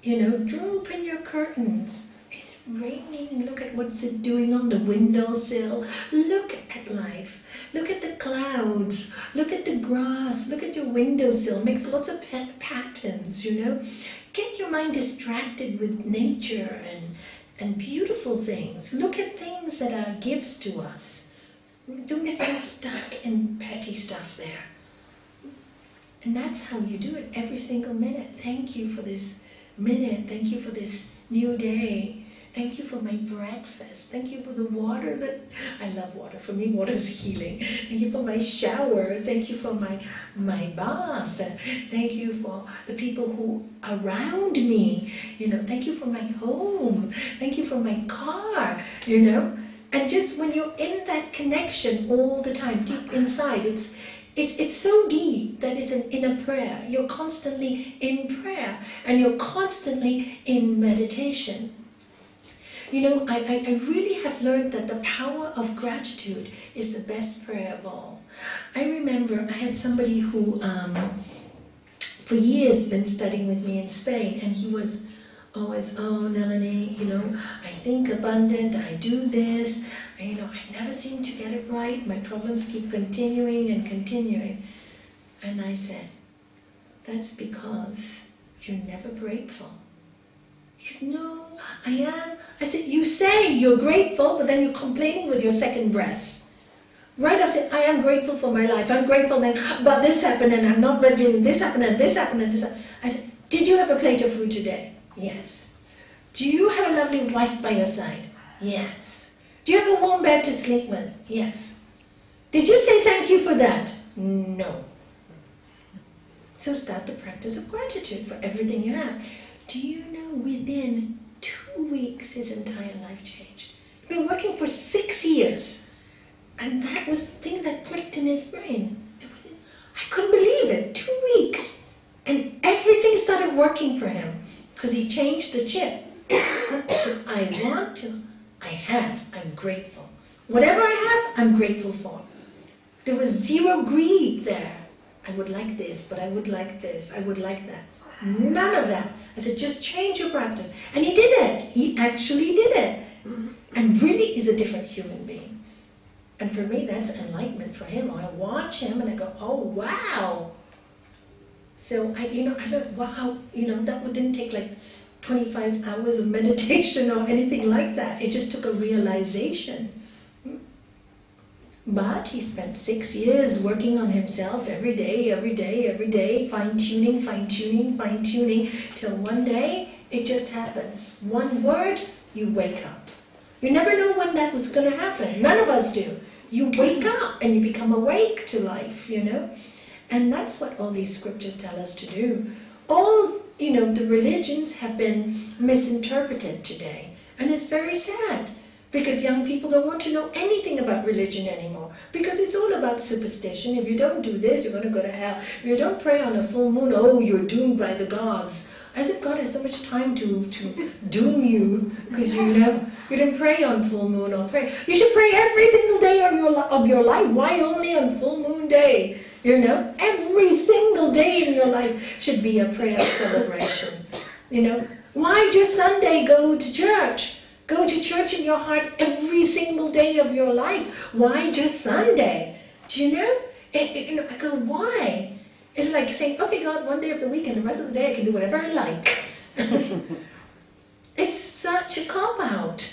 S1: Draw open your curtains. It's raining, look at what's it doing on the windowsill. Look at life. Look at the clouds, look at the grass, look at your windowsill. It makes lots of patterns, Get your mind distracted with nature and beautiful things. Look at things that are gifts to us. Don't get so stuck in petty stuff there. And that's how you do it every single minute. Thank you for this minute. Thank you for this new day. Thank you for my breakfast. Thank you for the water that I love water. For me, water is healing. Thank you for my shower. Thank you for my bath. Thank you for the people who are around me. Thank you for my home. Thank you for my car. And just when you're in that connection all the time, deep inside, it's so deep that it's an inner prayer. You're constantly in prayer and you're constantly in meditation. You know, I really have learned that the power of gratitude is the best prayer of all. I remember I had somebody who for years been studying with me in Spain, and he was always, oh, Nalanie, you know, I think abundant, I do this, and, you know, I never seem to get it right, my problems keep continuing and continuing. And I said, that's because you're never grateful. He said, no, I am. I said, you say you're grateful, but then you're complaining with your second breath. Right after, I am grateful for my life, I'm grateful then, but this happened and I'm not ready, this happened and this happened and this happened. I said, did you have a plate of food today? Yes. Do you have a lovely wife by your side? Yes. Do you have a warm bed to sleep with? Yes. Did you say thank you for that? No. So start the practice of gratitude for everything you have. Do you know within 2 weeks his entire life changed? He's been working for 6 years. And that was the thing that clicked in his brain. I couldn't believe it. 2 weeks. And everything started working for him. Because he changed the chip. To I want to, I have, I'm grateful. Whatever I have, I'm grateful for. There was zero greed there. I would like this, but I would like this, I would like that. None of that. I said, just change your practice. And he did it. He actually did it. And really is a different human being. And for me, that's enlightenment for him. I watch him and I go, oh, wow. So, I don't, wow, that didn't take like 25 hours of meditation or anything like that. It just took a realization. But he spent 6 years working on himself every day, fine-tuning, till one day it just happens. One word, you wake up. You never know when that was going to happen. None of us do. You wake up and you become awake to life, And that's what all these scriptures tell us to do. All, the religions have been misinterpreted today. And it's very sad. Because young people don't want to know anything about religion anymore. Because it's all about superstition. If you don't do this, you're going to go to hell. If you don't pray on a full moon, oh, you're doomed by the gods. As if God has so much time to doom you. Because you didn't pray on full moon or pray. You should pray every single day of your life. Why only on full moon day? Every single day in your life should be a prayer celebration. Why just Sunday go to church? Go to church in your heart every single day of your life. Why just Sunday? Do you know? I go, why? It's like saying, okay, God, one day of the week and the rest of the day I can do whatever I like. It's such a cop-out.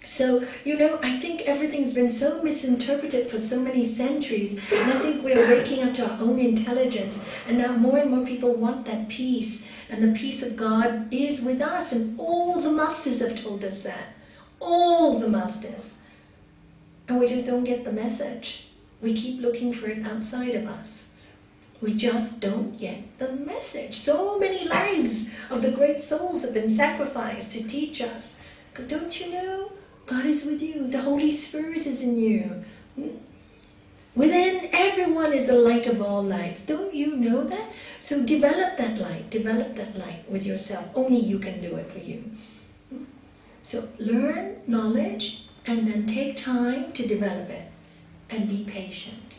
S1: So, I think everything's been so misinterpreted for so many centuries, and I think we're waking up to our own intelligence, and now more and more people want that peace, and the peace of God is with us, and all the masters have told us that. All the masters. And we just don't get the message. We keep looking for it outside of us. We just don't get the message. So many lives of the great souls have been sacrificed to teach us. But don't you know? God is with you. The Holy Spirit is in you. Within everyone is the light of all lights. Don't you know that? So develop that light. Develop that light with yourself. Only you can do it for you. So learn knowledge and then take time to develop it. And be patient.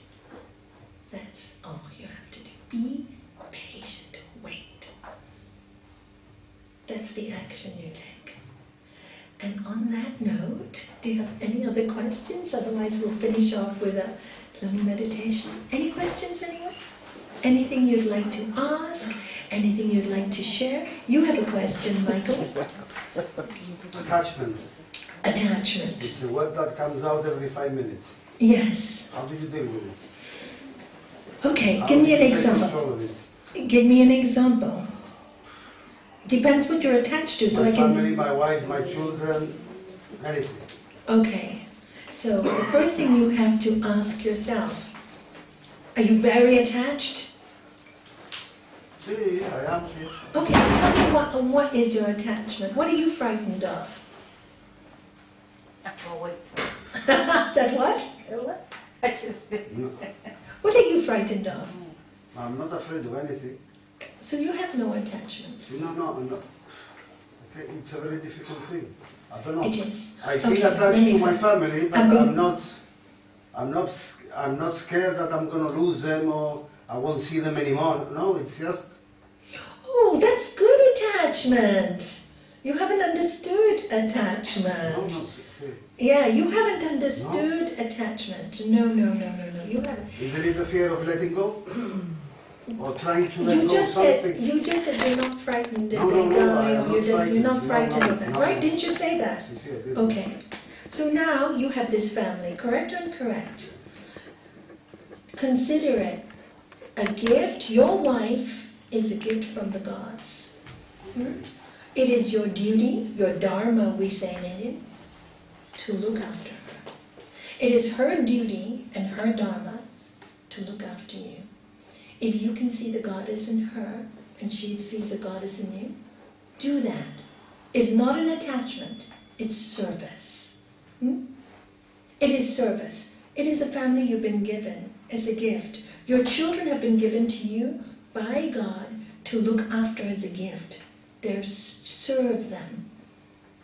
S1: That's all you have to do. Be patient. Wait. That's the action you take. And on that note, do you have any other questions? Otherwise, we'll finish off with a little meditation. Any questions, anyone? Anything you'd like to ask? Anything you'd like to share? You have a question, Michael.
S6: Attachment.
S1: Attachment.
S6: It's a word that comes out every 5 minutes.
S1: Yes.
S6: How do you deal with it?
S1: Okay, give me an example. Give me an example. Depends what you're attached to, so
S6: My
S1: I can...
S6: family, my wife, my children, anything.
S1: Okay, so the first thing you have to ask yourself, are you very attached?
S6: See, I am. See.
S1: Okay, tell me what is your attachment? What are you frightened of?
S3: Oh, wait.
S1: That what?
S3: What? I just
S6: No,
S1: What are you frightened of?
S6: I'm not afraid of anything.
S1: So you have no attachment.
S6: No, I'm not. Okay, it's a very difficult thing. I don't know.
S1: It is.
S6: I feel
S1: Okay,
S6: attached
S1: that
S6: to
S1: makes
S6: my
S1: sense.
S6: family, but
S1: I mean-
S6: I'm not scared that I'm gonna lose them or I won't see them anymore. No, it's just
S1: Oh, that's good attachment. You haven't understood attachment.
S6: no. See,
S1: Yeah, you haven't understood attachment. No, you haven't.
S6: isn't it the fear of letting go or trying to let
S1: You
S6: go
S1: just
S6: something?
S1: said you're not frightened if
S6: No,
S1: they
S6: I
S1: die,
S6: am
S1: or
S6: not
S1: you're
S6: frightened.
S1: not frightened
S6: No,
S1: of that,
S6: no.
S1: right? Didn't you say that?
S6: See, I did.
S1: Okay. So now you have this family, correct or incorrect? Consider it a gift. Your wife is a gift from the gods. It is your duty, your dharma, we say in Indian, to look after her. It is her duty and her dharma to look after you. If you can see the goddess in her and she sees the goddess in you, do that. It's not an attachment, it's service. It is service. It is a family you've been given. It's a gift. Your children have been given to you by God to look after as a gift. Serve them.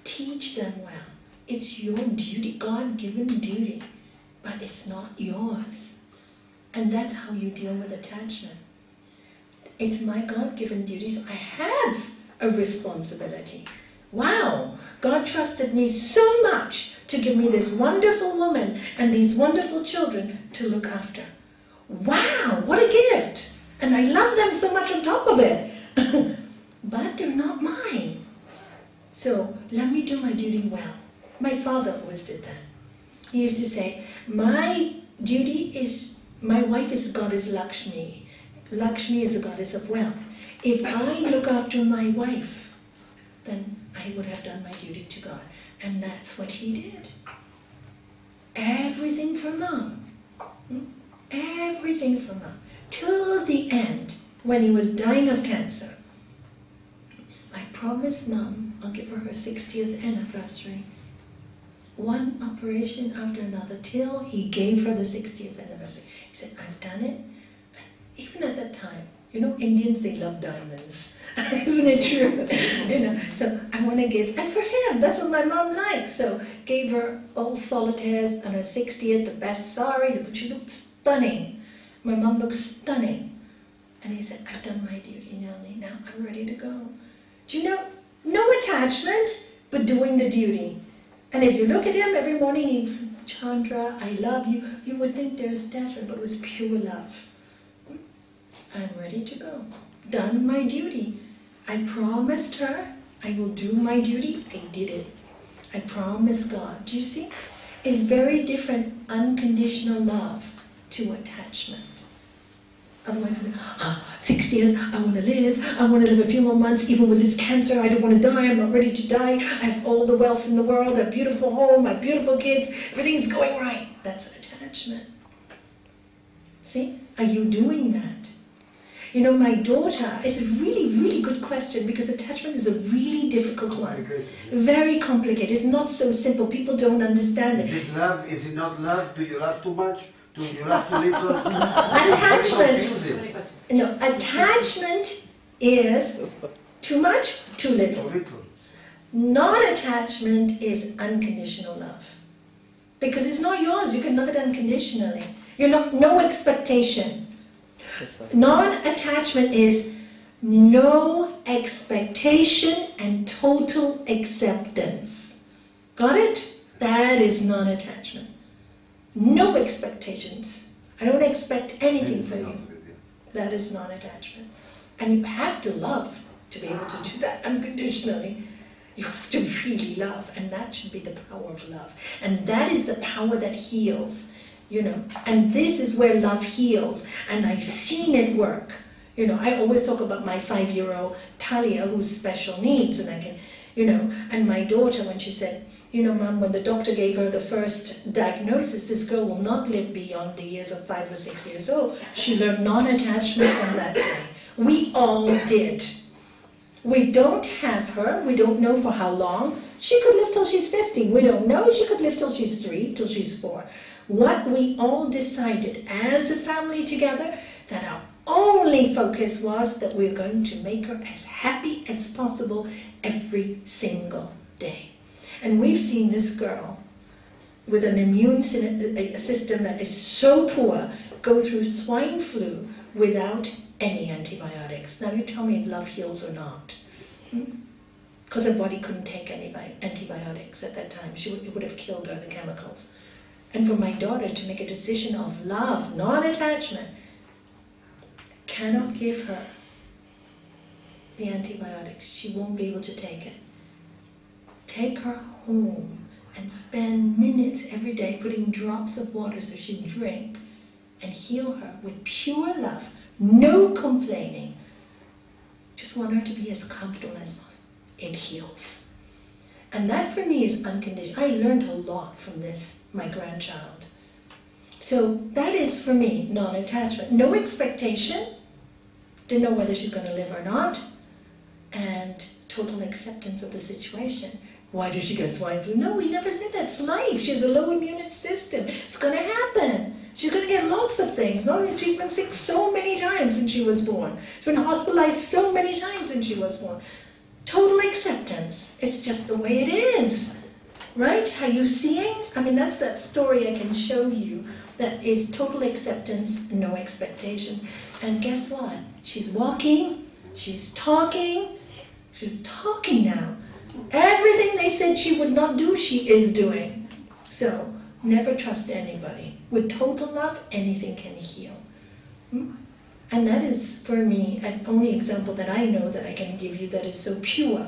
S1: Teach them well. It's your duty, God-given duty, but it's not yours. And that's how you deal with attachment. It's my God-given duty, so I have a responsibility. Wow, God trusted me so much to give me this wonderful woman and these wonderful children to look after. Wow, what a gift! And I love them so much on top of it. But they're not mine. So let me do my duty well. My father always did that. He used to say, my duty is, my wife is goddess Lakshmi. Lakshmi is the goddess of wealth. If I look after my wife, then I would have done my duty to God. And that's what he did. Everything for mom. Everything for mom. Till the end, when he was dying of cancer. I promised mom I'll give her 60th anniversary. One operation after another till he gave her the 60th anniversary. He said, I've done it. And even at that time, you know, Indians, they love diamonds. Isn't it true? You know, so I want to give, and for him, that's what my mom liked. So gave her all solitaires on her 60th, the best sari, she looked stunning. My mom looked stunning. And he said, I've done my duty, Nalanie, now I'm ready to go. Do you know, no attachment, but doing the duty. And if you look at him every morning, he's, Chandra, I love you, you would think there's attachment, but it was pure love. I'm ready to go. Done my duty. I promised her I will do my duty. I did it. I promised God. Do you see? It's very different unconditional love to attachment. Otherwise, 60th, I want to live. I want to live a few more months, even with this cancer. I don't want to die. I'm not ready to die. I have all the wealth in the world, a beautiful home, my beautiful kids. Everything's going right. That's attachment. See? Are you doing that? You know, my daughter, it's a really, really good question because attachment is a really difficult one.
S6: Complicated, yeah.
S1: Very complicated. It's not so simple. People don't understand
S6: Is
S1: it.
S6: it love? Is it not love? Do you love too much? Do you love too little?
S1: Attachment.
S6: It's very confusing.
S1: No, attachment is too much, too
S6: Too
S1: little.
S6: little.
S1: Non-attachment is unconditional love. Because it's not yours. You can love it unconditionally. You're not, no expectation.
S2: Yes, sir.
S1: Non-attachment is no expectation and total acceptance. Got it? That is non-attachment. No expectations. I don't expect anything from you. That is non-attachment. And you have to love to be able to do that unconditionally. You have to really love, and that should be the power of love. And that is the power that heals. You know, and this is where love heals, and I've seen it work. You know, I always talk about my 5-year-old Talia who's special needs, and I can, you know, and my daughter when she said, you know, Mom, when the doctor gave her the first diagnosis, this girl will not live beyond the years of 5 or 6 years old. She learned non-attachment from that day. We all did. We don't have her, we don't know for how long. She could live till she's 50. We don't know. She could live till she's 3, till she's 4. What we all decided as a family together, that our only focus was that we're going to make her as happy as possible every single day. And we've seen this girl with an immune system that is so poor go through swine flu without any antibiotics. Now you tell me if love heals or not. Because her body couldn't take any antibiotics at that time. It would have killed her, the chemicals. And for my daughter to make a decision of love, non-attachment, cannot give her the antibiotics. She won't be able to take it. Take her home and spend minutes every day putting drops of water so she'd drink and heal her with pure love, no complaining. Just want her to be as comfortable as possible. It heals. And that for me is unconditional. I learned a lot from this, my grandchild. So that is for me non-attachment. No expectation. Didn't know whether she's going to live or not. And total acceptance of the situation. Why did she get swine flu? No, we never said that's life. She has a low immune system. It's going to happen. She's going to get lots of things. No, she's been sick so many times since she was born. She's been hospitalized so many times since she was born. Total acceptance. It's just the way it is. Right? Are you seeing? I mean, that's that story I can show you that is total acceptance, no expectations. And guess what? She's walking. She's talking. She's talking now. Everything they said she would not do, she is doing. So, never trust anybody. With total love, anything can heal. And that is, for me, an only example that I know that I can give you that is so pure.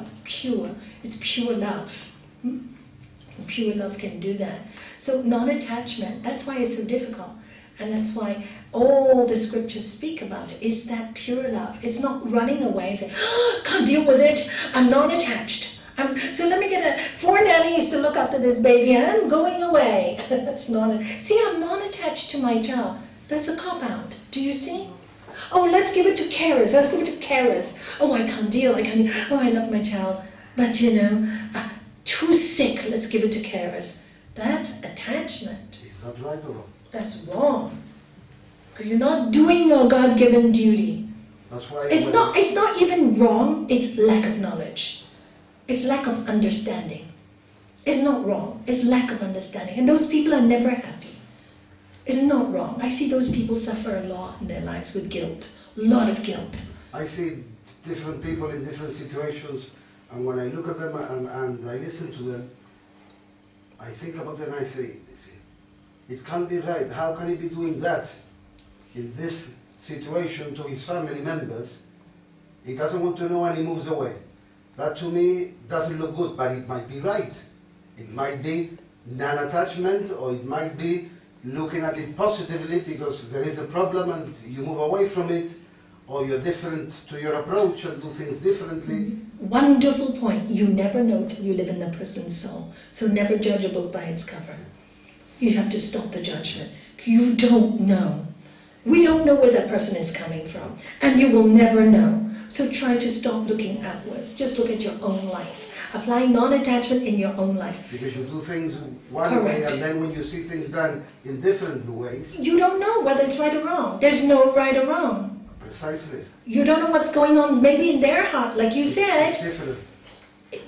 S1: It's pure love. Pure love can do that. So non-attachment, that's why it's so difficult. And that's why all the scriptures speak about it, is that pure love. It's not running away and saying, oh, can't deal with it, I'm non-attached. So let me get 4 nannies to look after this baby, I'm going away. That's not. See, I'm non-attached to my child. That's a cop-out. Do you see? Oh, let's give it to carers. Let's give it to carers. Oh, I can't deal. Oh, I love my child. But too sick. Let's give it to carers. That's attachment.
S6: Is that right or wrong?
S1: That's wrong. Because you're not doing your God-given duty.
S6: That's why
S1: It's not even wrong. It's lack of knowledge. It's lack of understanding. It's not wrong. It's lack of understanding. And those people are never happy. It's not wrong. I see those people suffer a lot in their lives with guilt. A lot of guilt.
S6: I see different people in different situations, and when I look at them and I listen to them, I think about them and I say, it can't be right. How can he be doing that in this situation to his family members? He doesn't want to know and he moves away. That to me doesn't look good, but it might be right. It might be non-attachment, or it might be looking at it positively because there is a problem and you move away from it, or you're different to your approach and do things differently.
S1: Wonderful point. You never know till you live in the person's soul. So never judge a book by its cover. You have to stop the judgment. You don't know. We don't know where that person is coming from, and you will never know. So try to stop looking outwards. Just look at your own life. Apply non-attachment in your own life.
S6: Because you do things one way, and then when you see things done in different ways...
S1: You don't know whether it's right or wrong. There's no right or wrong.
S6: Precisely.
S1: You don't know what's going on maybe in their heart. Like you said,
S6: it's different.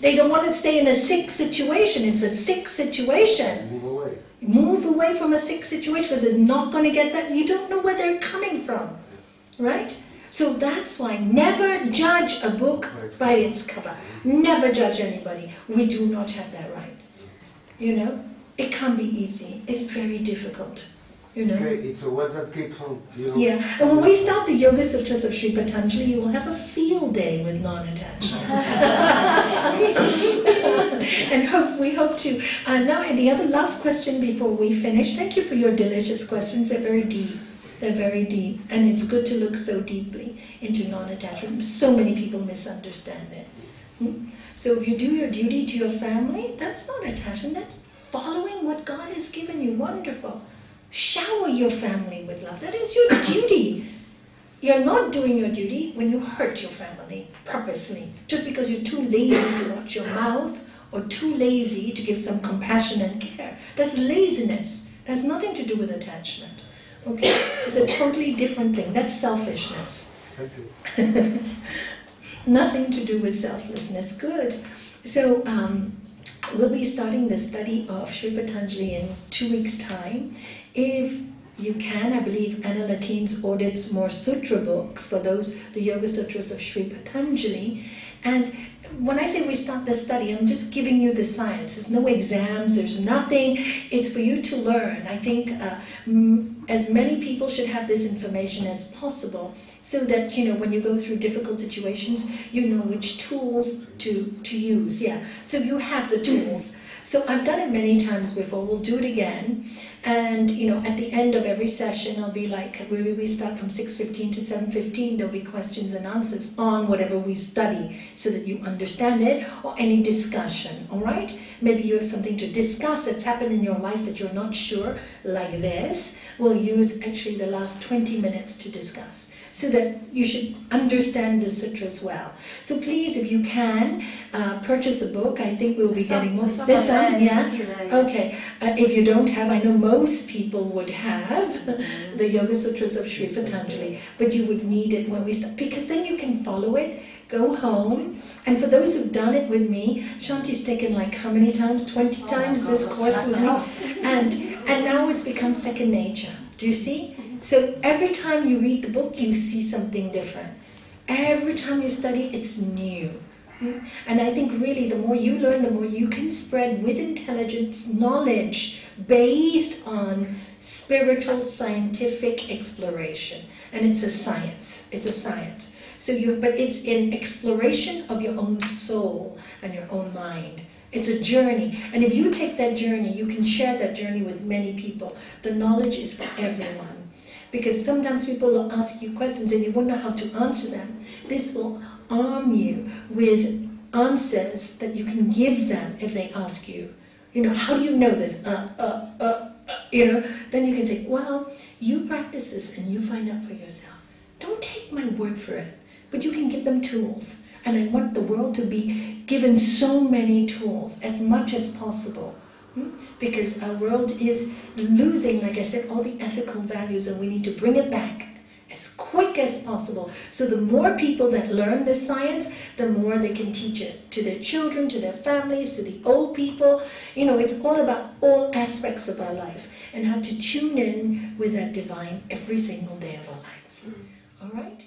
S1: They don't want to stay in a sick situation. It's a sick situation.
S6: Move away.
S1: Move away from a sick situation because it's not going to get better. You don't know where they're coming from. Right? So that's why never judge a book by its cover. Never judge anybody. We do not have that right. It can't be easy. It's very difficult.
S6: Okay, it's a word that keeps on,
S1: Yeah, and when we start the Yoga Sutras of Sri Patanjali, you will have a field day with non-attachment. And we hope to. Now, the other last question before we finish. Thank you for your delicious questions. They're very deep. They're very deep, and it's good to look so deeply into non-attachment. So many people misunderstand it. So if you do your duty to your family, that's not attachment. That's following what God has given you. Wonderful. Shower your family with love. That is your duty. You're not doing your duty when you hurt your family purposely, just because you're too lazy to watch your mouth or too lazy to give some compassion and care. That's laziness. It has nothing to do with attachment. Okay? It's a totally different thing. That's selfishness.
S6: Thank you.
S1: Nothing to do with selflessness. Good. So we'll be starting the study of Sri Patanjali in 2 weeks' time. If you can, I believe Anna Latines audits more sutra books for those, the Yoga Sutras of Sri Patanjali. And when I say we start the study, I'm just giving you the science. There's no exams, there's nothing. It's for you to learn. I think as many people should have this information as possible so that, when you go through difficult situations, you know which tools to use. Yeah, so you have the tools. So I've done it many times before. We'll do it again. And, at the end of every session, I'll be like, we start from 6:15 to 7:15. There'll be questions and answers on whatever we study so that you understand it, or any discussion, all right? Maybe you have something to discuss that's happened in your life that you're not sure, like this. We'll use actually the last 20 minutes to discuss, so that you should understand the sutras well. So please, if you can, purchase a book. I think we'll be getting more. There's some, yeah? Okay. If you don't have, I know most people would have the Yoga Sutras of Sri Patanjali, but you would need it when we start, because then you can follow it, go home, and for those who've done it with me, Shanti's taken like how many times? 20 times this course with me, and now it's become second nature. Do you see? So every time you read the book, you see something different. Every time you study, it's new. And I think really the more you learn, the more you can spread with intelligence knowledge based on spiritual scientific exploration. And it's a science. It's a science. But it's an exploration of your own soul and your own mind. It's a journey. And if you take that journey, you can share that journey with many people. The knowledge is for everyone. Because sometimes people will ask you questions and you won't know how to answer them. This will arm you with answers that you can give them if they ask you. How do you know this? Then you can say, well, you practice this and you find out for yourself. Don't take my word for it, but you can give them tools. And I want the world to be given so many tools, as much as possible. Because our world is losing, like I said, all the ethical values, and we need to bring it back as quick as possible. So the more people that learn this science, the more they can teach it to their children, to their families, to the old people. It's all about all aspects of our life and how to tune in with that divine every single day of our lives. All right?